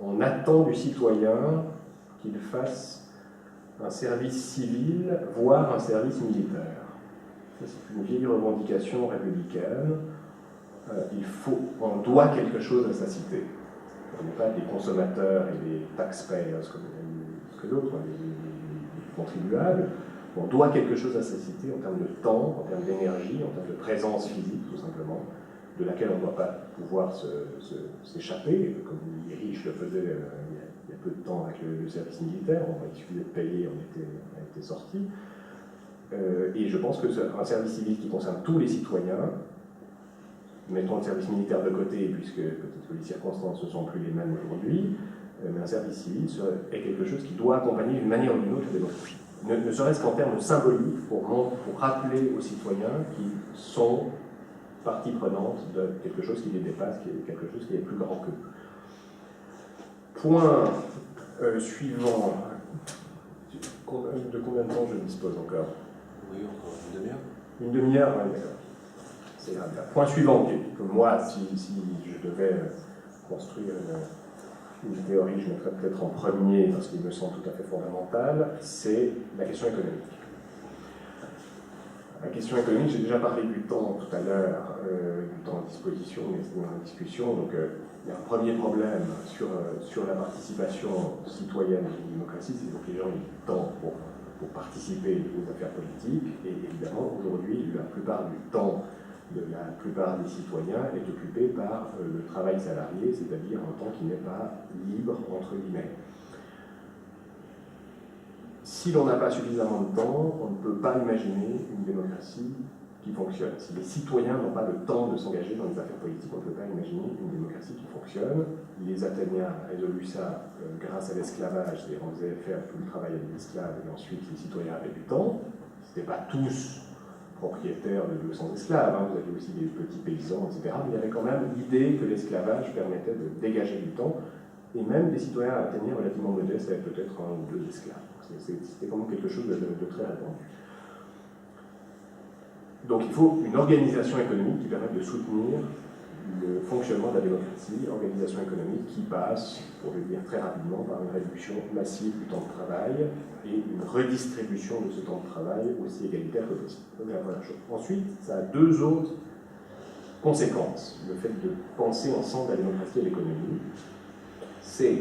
on attend du citoyen qu'il fasse un service civil, voire un service militaire. C'est une vieille revendication républicaine. On doit quelque chose à sa cité. On n'est pas des consommateurs et des taxpayers comme d'autres, les contribuables. On doit quelque chose à sa cité en termes de temps, en termes d'énergie, en termes de présence physique, tout simplement, de laquelle on ne doit pas pouvoir s'échapper, comme les riches le faisaient il y a peu de temps avec le service militaire. Il suffisait de payer, on était sortis. Et je pense qu'un service civil qui concerne tous les citoyens, mettons le service militaire de côté, puisque peut-être que les circonstances ne sont plus les mêmes aujourd'hui, mais un service civil est quelque chose qui doit accompagner d'une manière ou d'une autre la démocratie. Ne serait-ce qu'en termes symboliques, pour rappeler aux citoyens qu'ils sont partie prenante de quelque chose qui les dépasse, qui est quelque chose qui est plus grand qu'eux. Point suivant. De combien de temps je dispose encore? Oui, encore une demi-heure. Une demi-heure, oui, d'accord. C'est grave. Point suivant, que moi, si je devais construire une théorie, je mettrai peut-être en premier parce qu'il me semble tout à fait fondamental, c'est la question économique. La question économique, j'ai déjà parlé du temps tout à l'heure, du temps à disposition, mais c'est dans la discussion. Donc, il y a un premier problème sur la participation citoyenne à la démocratie, c'est que les gens aient du temps pour participer aux affaires politiques. Et évidemment, aujourd'hui, la plupart du temps de la plupart des citoyens est occupé par le travail salarié, c'est-à-dire un temps qui n'est pas libre, entre guillemets. Si l'on n'a pas suffisamment de temps, on ne peut pas imaginer une démocratie qui fonctionne. Si les citoyens n'ont pas le temps de s'engager dans les affaires politiques, on ne peut pas imaginer une démocratie qui fonctionne. Les Athéniens résolu ça grâce à l'esclavage, c'est-à-dire on faisait faire tout le travail à des esclaves et ensuite les citoyens avaient du temps. Ce n'étaient pas tous propriétaires de 200 esclaves, hein. Vous avez aussi des petits paysans, etc. Mais il y avait quand même l'idée que l'esclavage permettait de dégager du temps, et même des citoyens athéniens relativement modestes avaient peut-être un ou deux esclaves. C'était quand même quelque chose de très répandu. Donc il faut une organisation économique qui permette de soutenir le fonctionnement de la démocratie, organisation économique qui passe, pour le dire très rapidement, par une réduction massive du temps de travail et une redistribution de ce temps de travail aussi égalitaire que possible. C'est la première chose. Ensuite, ça a deux autres conséquences. Le fait de penser ensemble la démocratie et l'économie, c'est,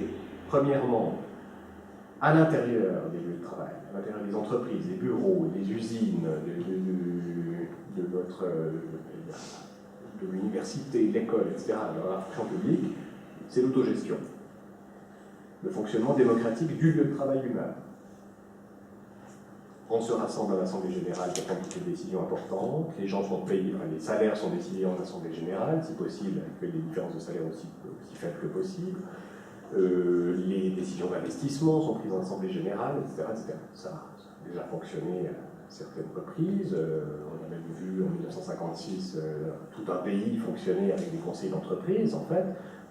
premièrement, à l'intérieur des lieux de travail, à l'intérieur des entreprises, des bureaux, des usines, de l'université, de l'école, etc., de la fonction publique, c'est l'autogestion. Le fonctionnement démocratique du lieu de travail lui-même. On se rassemble à l'Assemblée générale pour prendre toutes les décisions importantes, les gens sont payés, les salaires sont décidés en Assemblée générale, si possible, avec des différences de salaire aussi faibles que possible. Les décisions d'investissement sont prises en Assemblée générale, etc. etc. Ça a déjà fonctionné à certaines reprises. On a même vu en 1956 tout un pays fonctionner avec des conseils d'entreprise, en fait,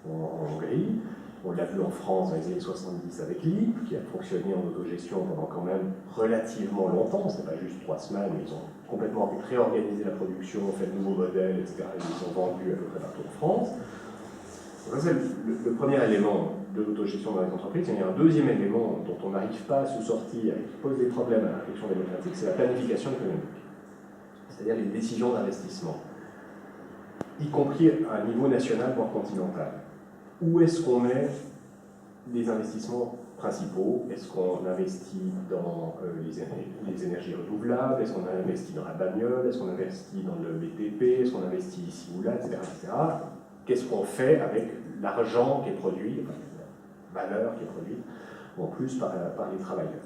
en Hongrie. On l'a vu en France dans les années 70 avec l'IP, qui a fonctionné en autogestion pendant quand même relativement longtemps. Ce n'est pas juste 3 semaines, ils ont complètement réorganisé la production, fait de nouveaux modèles, etc. Et ils sont vendus à peu près partout en France. Donc ça, c'est le premier élément de l'autogestion dans les entreprises. Il y a un deuxième élément dont on n'arrive pas à se sortir et qui pose des problèmes à la réflexion démocratique, c'est la planification économique. C'est-à-dire les décisions d'investissement, y compris à un niveau national, voire continental. Où est-ce qu'on met les investissements principaux? Est-ce qu'on investit dans les énergies renouvelables? Est-ce qu'on investit dans la bagnole? Est-ce qu'on investit dans le BTP? Est-ce qu'on investit ici ou là, etc. etc. Qu'est-ce qu'on fait avec l'argent qui est produit, la valeur qui est produite, en plus par les travailleurs?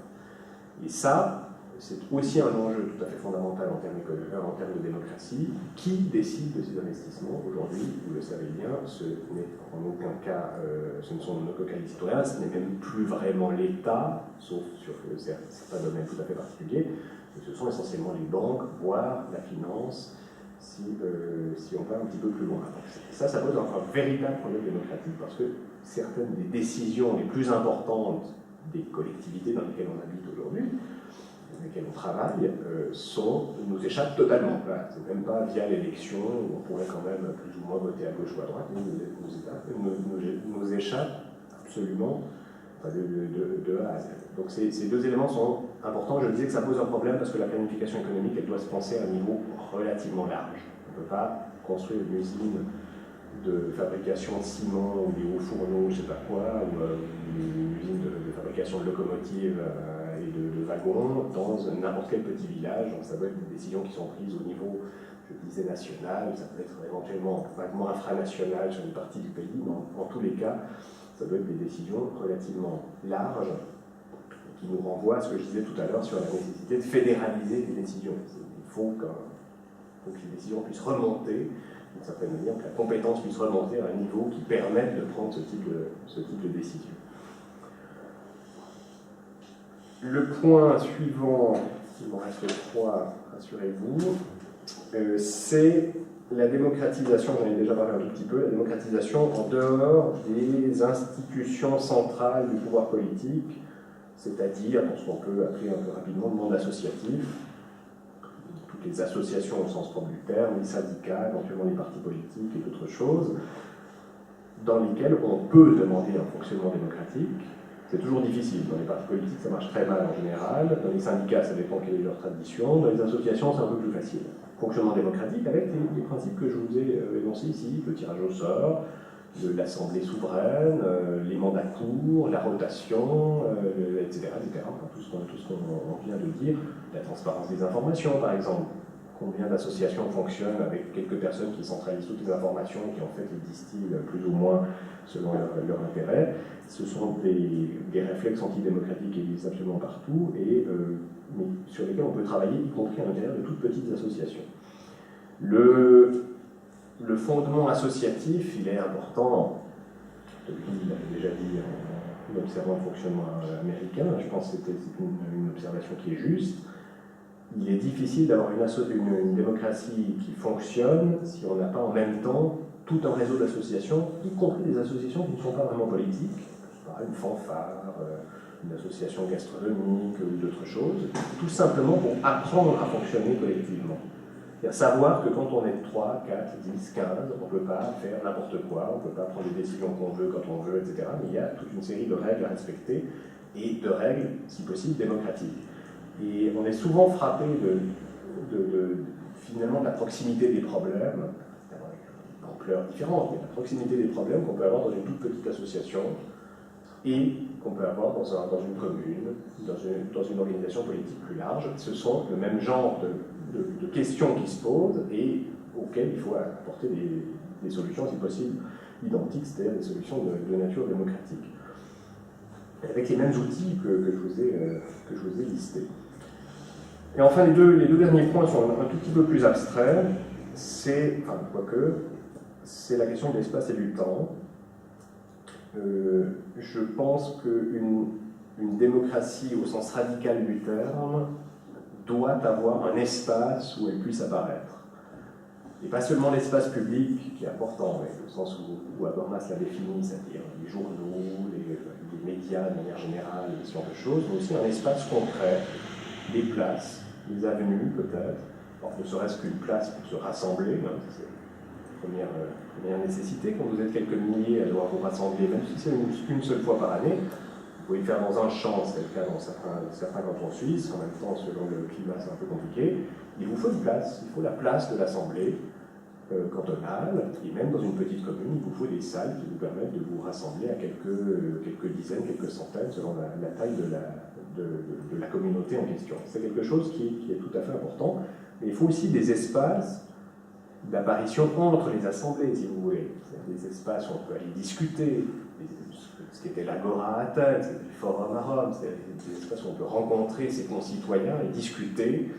Et ça, c'est aussi un enjeu tout à fait fondamental en termes de démocratie. Qui décide de ces investissements? Aujourd'hui, vous le savez bien, ce n'est en aucun cas, ce ne sont en aucun cas les citoyens, ce n'est même plus vraiment l'État, sauf sur certains domaines tout à fait particuliers, mais ce sont essentiellement les banques, voire la finance, si on va un petit peu plus loin. Ça pose un véritable problème démocratique, parce que certaines des décisions les plus importantes des collectivités dans lesquelles on habite aujourd'hui, dans lesquelles on travaille, nous échappent totalement. Voilà, c'est même pas via l'élection, où on pourrait quand même plus ou moins voter à gauche ou à droite, nous échappent absolument de A à Z. Donc ces deux éléments sont importants. Je disais que ça pose un problème parce que la planification économique, elle doit se penser à un niveau relativement large. On ne peut pas construire une usine de fabrication de ciment ou des hauts fourneaux, je ne sais pas quoi, ou une usine de fabrication de locomotives et de wagons dans n'importe quel petit village. Donc ça doit être des décisions qui sont prises au niveau, je disais, national, ça peut être éventuellement vaguement infranational sur une partie du pays, mais en tous les cas, ça doit être des décisions relativement larges qui nous renvoient à ce que je disais tout à l'heure sur la nécessité de fédéraliser les décisions. Il faut que les décisions puissent remonter, d'une certaine manière, que la compétence puisse remonter à un niveau qui permette de prendre ce type de décision. Le point suivant, il m'en reste 3, rassurez-vous, c'est la démocratisation, j'en ai déjà parlé un tout petit peu, la démocratisation en dehors des institutions centrales du pouvoir politique, c'est-à-dire, ce qu'on peut appeler un peu rapidement le monde associatif, toutes les associations au sens propre du terme, les syndicats, éventuellement les partis politiques et d'autres choses. dans lesquels on peut demander un fonctionnement démocratique. C'est toujours difficile. Dans les partis politiques, ça marche très mal en général. Dans les syndicats, ça dépend quelle est leur tradition. Dans les associations, c'est un peu plus facile. Fonctionnement démocratique avec les principes que je vous ai énoncés ici, le tirage au sort, l'assemblée souveraine, les mandats courts, la rotation, etc. Enfin, tout ce qu'on vient de dire. La transparence des informations, par exemple. Combien d'associations fonctionnent avec quelques personnes qui centralisent toutes les informations et qui en fait les distillent plus ou moins selon leur intérêt. Ce sont des réflexes antidémocratiques qui existent absolument partout et mais sur lesquels on peut travailler, y compris à l'intérieur de toutes petites associations. Le fondement associatif, il est important, depuis, il l'avait déjà dit en observant le fonctionnement américain, je pense que c'est une observation qui est juste. Il est difficile d'avoir une démocratie qui fonctionne si on n'a pas en même temps tout un réseau d'associations, y compris des associations qui ne sont pas vraiment politiques, une fanfare, une association gastronomique ou d'autres choses, tout simplement pour apprendre à fonctionner collectivement. C'est-à-dire savoir que quand on est 3, 4, 10, 15, on ne peut pas faire n'importe quoi, on ne peut pas prendre les décisions qu'on veut quand on veut, etc. Mais il y a toute une série de règles à respecter et de règles, si possible, démocratiques. Et on est souvent frappé finalement de la proximité des problèmes, d'ampleur différente, mais la proximité des problèmes qu'on peut avoir dans une toute petite association et qu'on peut avoir dans une commune, dans une organisation politique plus large. Ce sont le même genre de questions qui se posent et auxquelles il faut apporter des solutions, si possible, identiques, c'est-à-dire des solutions de nature démocratique, avec les mêmes outils que je vous ai listés. Et enfin, les deux derniers points sont un tout petit peu plus abstraits. C'est la question de l'espace et du temps. Je pense qu'une démocratie au sens radical du terme doit avoir un espace où elle puisse apparaître. Et pas seulement l'espace public qui est important, mais au sens où Habermas l'a défini, c'est-à-dire les journaux, les médias de manière générale, ce genre de choses, mais aussi un espace concret, des places, des avenues peut-être, ne serait-ce qu'une place pour se rassembler, hein, c'est la première nécessité. Quand vous êtes quelques milliers à devoir vous rassembler, même si c'est une seule fois par année, vous pouvez le faire dans un champ, c'est le cas dans certains cantons suisses, en même temps selon le climat c'est un peu compliqué. Il vous faut une place, il faut la place de l'assemblée cantonale, et même dans une petite commune, il vous faut des salles qui vous permettent de vous rassembler à quelques dizaines, quelques centaines, selon la taille de la communauté en question. C'est quelque chose qui est tout à fait important, mais il faut aussi des espaces d'apparition entre les assemblées, si vous voulez. C'est des espaces où on peut aller discuter, ce qui était l'Agora à Athènes, c'était le Forum à Rome, c'est des espaces où on peut rencontrer ses concitoyens et discuter,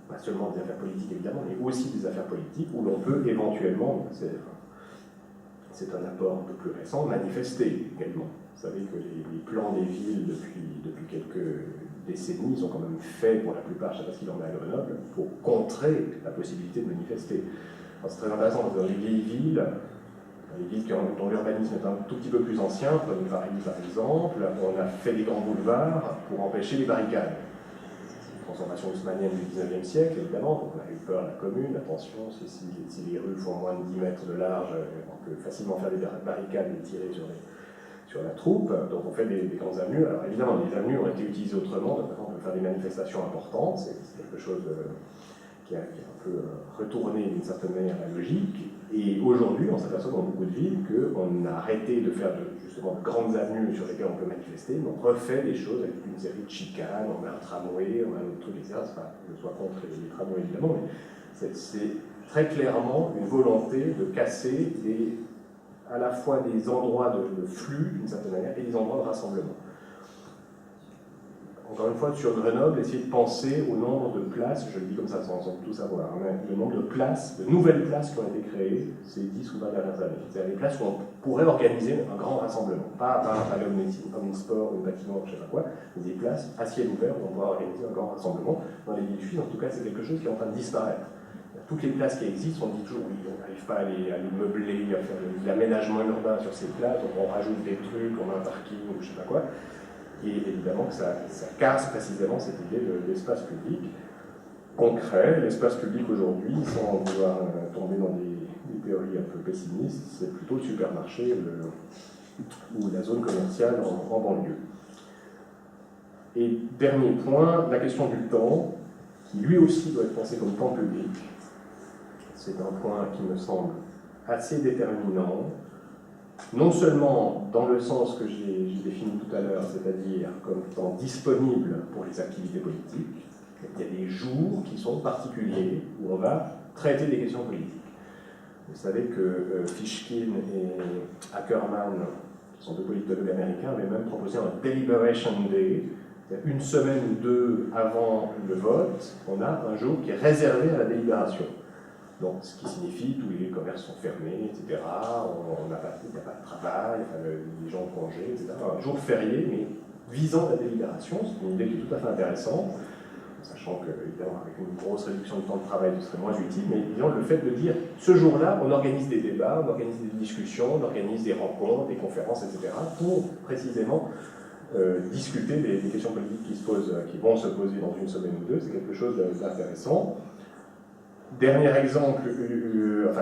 pas seulement des affaires politiques évidemment, mais aussi des affaires politiques où l'on peut éventuellement, c'est un apport un peu plus récent, manifester également. Vous savez que les plans des villes depuis quelques décennies sont quand même faits pour la plupart, je ne sais pas ce qu'il en est à Grenoble, pour contrer la possibilité de manifester. C'est très intéressant, dans les vieilles villes dont l'urbanisme est un tout petit peu plus ancien, comme Paris par exemple, on a fait des grands boulevards pour empêcher les barricades. Transformation haussmannienne du 19e siècle, évidemment, donc on a eu peur de la commune, attention, si les rues font moins de 10 mètres de large, on peut facilement faire des barricades et tirer sur la troupe, donc on fait des grandes avenues. Alors évidemment, les avenues ont été utilisées autrement, donc maintenant on peut faire des manifestations importantes, c'est quelque chose qui a un peu retourné d'une certaine manière la logique, et aujourd'hui on s'aperçoit dans beaucoup de villes qu'on a arrêté de faire justement de grandes avenues sur lesquelles on peut manifester, mais on refait des choses avec une série de chicanes, on met un tramway, on met un autre truc, etc. C'est pas que je sois contre les tramways évidemment, mais c'est très clairement une volonté de casser à la fois des endroits de flux d'une certaine manière et des endroits de rassemblement. Encore une fois, sur Grenoble, essayer de penser au nombre de places, je le dis comme ça sans tout savoir, mais le nombre de places, de nouvelles places qui ont été créées ces 10 ou 20 dernières années. C'est-à-dire des places où on pourrait organiser un grand rassemblement. Pas un palais omnisport, une bâtiment, je ne sais pas quoi, mais des places à ciel ouvert où on pourra organiser un grand rassemblement. Dans les villes suisses, en tout cas, c'est quelque chose qui est en train de disparaître. Toutes les places qui existent, on dit toujours, oui, on n'arrive pas à les meubler, à faire de l'aménagement urbain sur ces places, donc on rajoute des trucs, on met un parking ou je ne sais pas quoi. Et évidemment que ça casse précisément cette idée de l'espace public concret. L'espace public aujourd'hui, sans vouloir tomber dans des théorie un peu pessimiste, c'est plutôt le supermarché ou la zone commerciale en banlieue. Et dernier point, la question du temps, qui lui aussi doit être pensé comme temps public. C'est un point qui me semble assez déterminant, non seulement dans le sens que j'ai défini tout à l'heure, c'est-à-dire comme temps disponible pour les activités politiques. Il y a des jours qui sont particuliers où on va traiter des questions politiques. Vous savez que Fishkin et Ackerman, qui sont deux politologues américains, avaient même proposé un Deliberation Day, une semaine ou deux avant le vote, on a un jour qui est réservé à la délibération. Donc, ce qui signifie que tous les commerces sont fermés, etc. Il n'y a pas de travail, enfin, les gens ont congé, etc. Un jour férié, mais visant la délibération, c'est une idée qui est tout à fait intéressante, sachant que, évidemment, avec une grosse réduction du temps de travail, ce serait moins utile, mais disons, le fait de dire, ce jour-là, on organise des débats, on organise des discussions, on organise des rencontres, des conférences, etc., pour précisément discuter des questions politiques qui vont se poser dans une semaine ou deux, c'est quelque chose d'intéressant. Dernier exemple,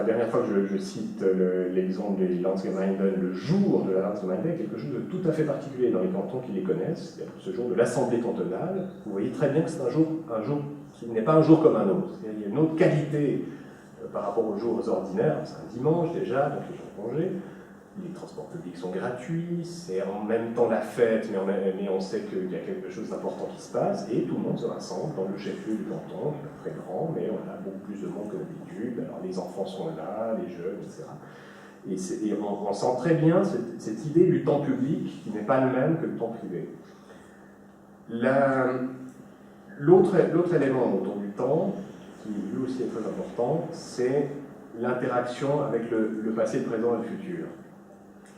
dernière fois que je cite l'exemple des Landsgemeinde, le jour de la Landsgemeinde est quelque chose de tout à fait particulier dans les cantons qui les connaissent, c'est-à-dire ce jour de l'Assemblée cantonale. Vous voyez très bien que c'est un jour qui n'est pas un jour comme un autre. Il y a une autre qualité par rapport aux jours ordinaires. C'est un dimanche déjà, donc les gens ont congé. Les transports publics sont gratuits, c'est en même temps la fête, mais on sait qu'il y a quelque chose d'important qui se passe, et tout le monde se rassemble dans le chef-lieu du canton, qui est pas très grand, mais on a beaucoup plus de monde que d'habitude. Alors les enfants sont là, les jeunes, etc. Et on sent très bien cette idée du temps public qui n'est pas le même que le temps privé. L'autre élément autour du temps, qui lui aussi est très important, c'est l'interaction avec le passé, le présent et le futur.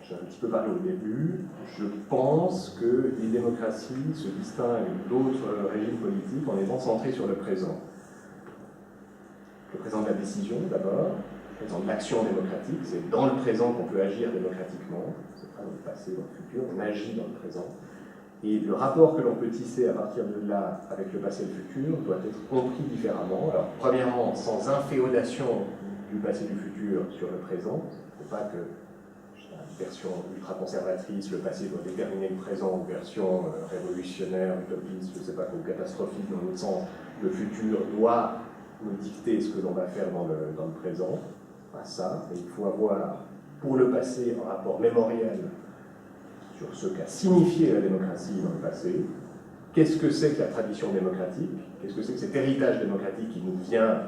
J'ai un petit peu parlé au début, je pense que les démocraties se distinguent d'autres régimes politiques en étant centrées sur le présent. Le présent de la décision d'abord, le présent de l'action démocratique, c'est dans le présent qu'on peut agir démocratiquement, c'est pas dans le passé, dans le futur, on agit dans le présent. Et le rapport que l'on peut tisser à partir de là avec le passé et le futur doit être compris différemment. Alors, premièrement, sans inféodation du passé et du futur sur le présent, il ne faut pas que version ultra-conservatrice, le passé doit déterminer le présent, ou version révolutionnaire, utopiste, je ne sais pas, ou catastrophique dans l'autre sens, le futur doit nous dicter ce que l'on va faire dans le présent. Pas ça, et il faut avoir pour le passé un rapport mémoriel sur ce qu'a signifié la démocratie dans le passé, qu'est-ce que c'est que la tradition démocratique, qu'est-ce que c'est que cet héritage démocratique qui nous vient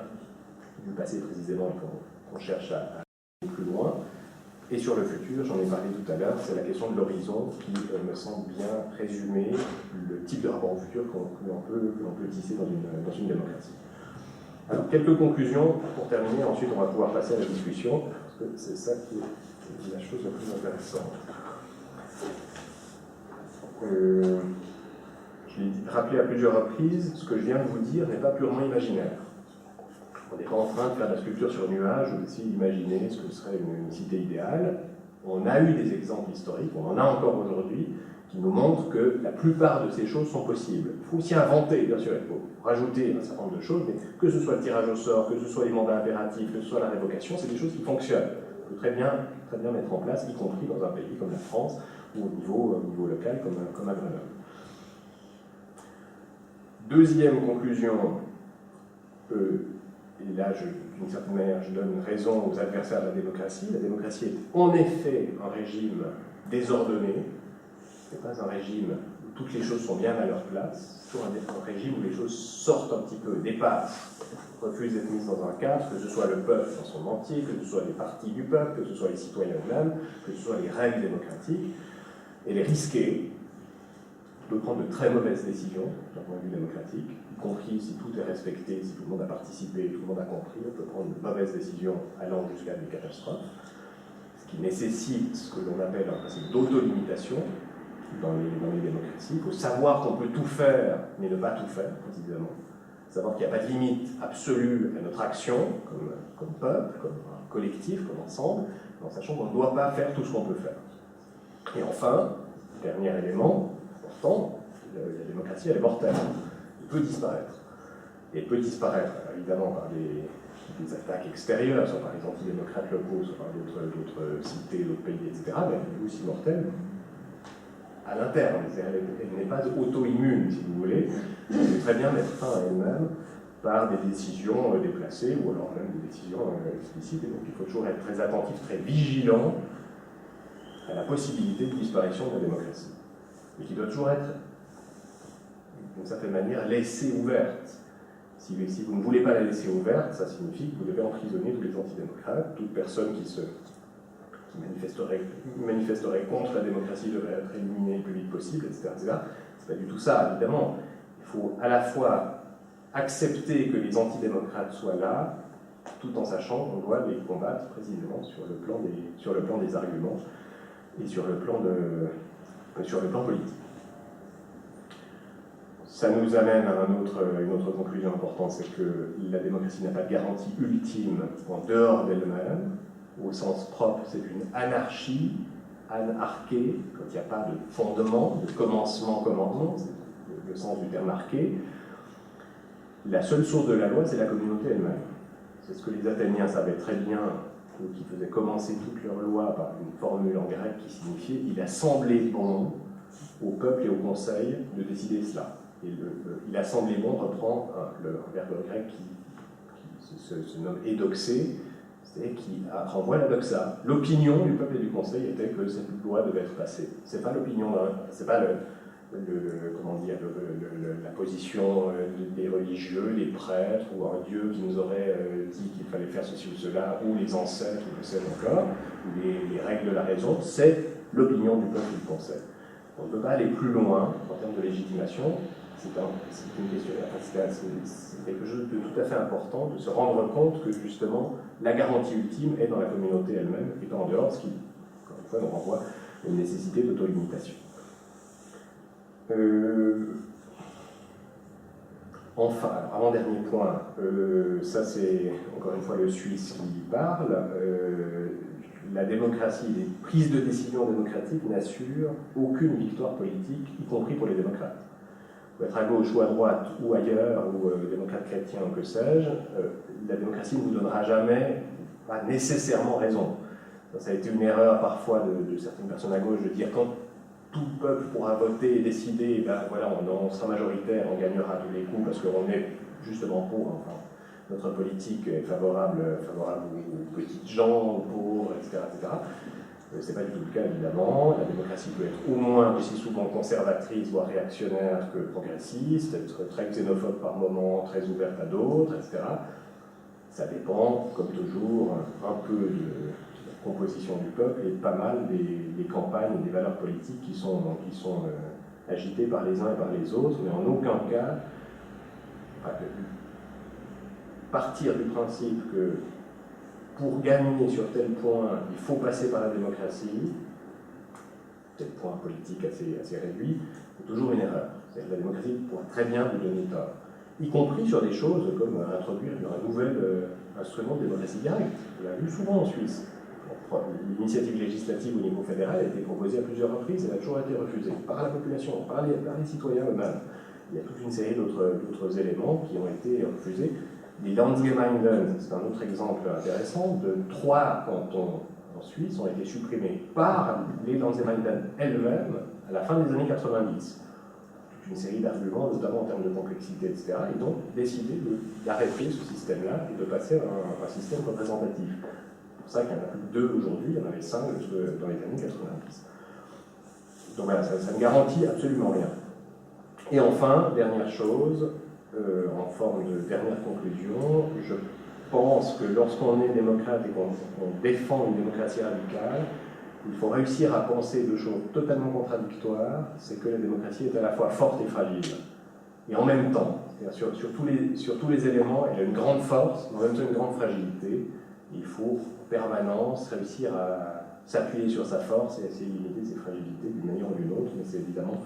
du passé précisément et qu'on cherche à aller plus loin. Et sur le futur, j'en ai parlé tout à l'heure, c'est la question de l'horizon qui me semble bien résumer le type de rapport au futur que l'on peut tisser dans une démocratie. Alors, quelques conclusions pour terminer, ensuite on va pouvoir passer à la discussion, parce que c'est ça qui est la chose la plus intéressante. Je l'ai rappelé à plusieurs reprises, ce que je viens de vous dire n'est pas purement imaginaire. On n'est pas en train de faire de la sculpture sur nuage ou d'essayer d'imaginer ce que serait une cité idéale. On a eu des exemples historiques, on en a encore aujourd'hui, qui nous montrent que la plupart de ces choses sont possibles. Il faut aussi inventer, bien sûr, il faut rajouter un certain nombre de choses, mais que ce soit le tirage au sort, que ce soit les mandats impératifs, que ce soit la révocation, c'est des choses qui fonctionnent. On peut très bien mettre en place, y compris dans un pays comme la France, ou au niveau local, comme à Grenoble. Deuxième conclusion, et là, d'une certaine manière, je donne raison aux adversaires de la démocratie. La démocratie est en effet un régime désordonné. Ce n'est pas un régime où toutes les choses sont bien à leur place. C'est un régime où les choses sortent un petit peu, dépassent, refusent d'être mises dans un cadre, que ce soit le peuple dans son entier, que ce soit les partis du peuple, que ce soit les citoyens eux-mêmes, que ce soit les règles démocratiques. Elle est risquée, peut prendre de très mauvaises décisions d'un point de vue démocratique, y compris si tout est respecté, si tout le monde a participé, tout le monde a compris, on peut prendre de mauvaises décisions allant jusqu'à des catastrophes, ce qui nécessite ce que l'on appelle un principe d'autolimitation dans les démocraties. Il faut savoir qu'on peut tout faire, mais ne pas tout faire, précisément. Savoir qu'il n'y a pas de limite absolue à notre action, comme peuple, comme collectif, comme ensemble, en sachant qu'on ne doit pas faire tout ce qu'on peut faire. Et enfin, dernier élément important, la démocratie elle est mortelle, elle peut disparaître. et peut disparaître, évidemment, par des attaques extérieures, soit par les antidémocrates locaux, soit par d'autres cités, d'autres pays, etc., mais elle est aussi mortelle à l'interne. Elle n'est pas auto-immune, si vous voulez. Elle peut très bien mettre fin à elle-même par des décisions déplacées, ou alors même des décisions explicites. Et donc il faut toujours être très attentif, très vigilant à la possibilité de disparition de la démocratie. Et qui doit toujours être, d'une certaine manière, laissée ouverte. Si vous ne voulez pas la laisser ouverte, ça signifie que vous devez emprisonner tous les antidémocrates, toute personne qui manifesterait contre la démocratie devrait être éliminée le plus vite possible, etc. C'est pas du tout ça, évidemment. Il faut à la fois accepter que les antidémocrates soient là, tout en sachant qu'on doit les combattre précisément sur le plan des arguments et sur le plan politique. Ça nous amène à une autre conclusion importante, c'est que la démocratie n'a pas de garantie ultime en dehors d'elle-même. Au sens propre, c'est une anarchie, anarché, quand il n'y a pas de fondement, de commencement, c'est le sens du terme arché. La seule source de la loi, c'est la communauté elle-même. C'est ce que les Athéniens savaient très bien, qui faisaient commencer toute leur loi par une formule en grec qui signifiait « il a semblé bon au peuple et au conseil de décider cela ». Et il a semblé bon reprend le verbe grec qui se nomme édoxé, c'est-à-dire qui renvoie la doxa. L'opinion du peuple et du conseil était que cette loi devait être passée. C'est pas l'opinion, c'est pas la position des religieux, les prêtres, ou un dieu qui nous aurait dit qu'il fallait faire ceci ou cela, ou les ancêtres, ou que sais-je encore, ou les règles de la raison, c'est l'opinion du peuple et du conseil. On ne peut pas aller plus loin en termes de légitimation. C'est une question, c'est quelque chose de tout à fait important de se rendre compte que justement la garantie ultime est dans la communauté elle-même et pas en dehors, ce qui, encore une fois, nous renvoie à une nécessité d'auto-limitation. Enfin, avant-dernier point, ça c'est encore une fois le Suisse qui parle, la démocratie, les prises de décision démocratiques n'assurent aucune victoire politique, y compris pour les démocrates. Vous être à gauche ou à droite ou ailleurs, ou démocrate chrétien ou que sais-je, la démocratie ne vous donnera jamais, pas nécessairement raison. Ça a été une erreur parfois de certaines personnes à gauche de dire quand tout le peuple pourra voter et décider, ben voilà, on sera majoritaire, on gagnera tous les coups parce qu'on est justement pour, enfin, notre politique est favorable aux petites gens, aux pauvres, etc. Ce n'est pas du tout le cas, évidemment. La démocratie peut être au moins aussi souvent conservatrice, voire réactionnaire que progressiste, être très xénophobe par moment, très ouverte à d'autres, etc. Ça dépend, comme toujours, un peu de la composition du peuple et pas mal des campagnes et des valeurs politiques qui sont agitées par les uns et par les autres, mais en aucun cas partir du principe que pour gagner sur tel point, il faut passer par la démocratie, tel point politique assez réduit, c'est toujours une erreur. C'est-à-dire que la démocratie pourra très bien vous donner tort, y compris sur des choses comme introduire un nouvel instrument de démocratie directe. On l'a vu souvent en Suisse. L'initiative législative au niveau fédéral a été proposée à plusieurs reprises, elle a toujours été refusée par la population, par les citoyens eux-mêmes. Il y a toute une série d'autres éléments qui ont été refusés. Les Landsgemeinden, c'est un autre exemple intéressant, de 3 cantons en Suisse ont été supprimés par les Landsgemeinden elles-mêmes à la fin des années 90. Toute une série d'arguments, notamment en termes de complexité, etc. Et donc décidé d'arrêter ce système-là et de passer à un système représentatif. C'est pour ça qu'il n'y en a plus que 2 aujourd'hui, il y en avait 5 dans les années 90. Donc voilà, ça ne garantit absolument rien. Et enfin, dernière chose, en forme de dernière conclusion, je pense que lorsqu'on est démocrate et qu'on défend une démocratie radicale, il faut réussir à penser 2 choses totalement contradictoires, c'est que la démocratie est à la fois forte et fragile. Et en même temps, sur tous les éléments, elle a une grande force, mais en même temps une grande fragilité. Il faut en permanence réussir à s'appuyer sur sa force et essayer de limiter ses fragilités d'une manière ou d'une autre, mais c'est évidemment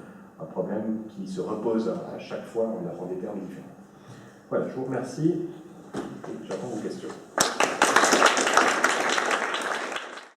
un problème qui se repose à chaque fois en des termes différents. Voilà, je vous remercie et j'attends vos questions.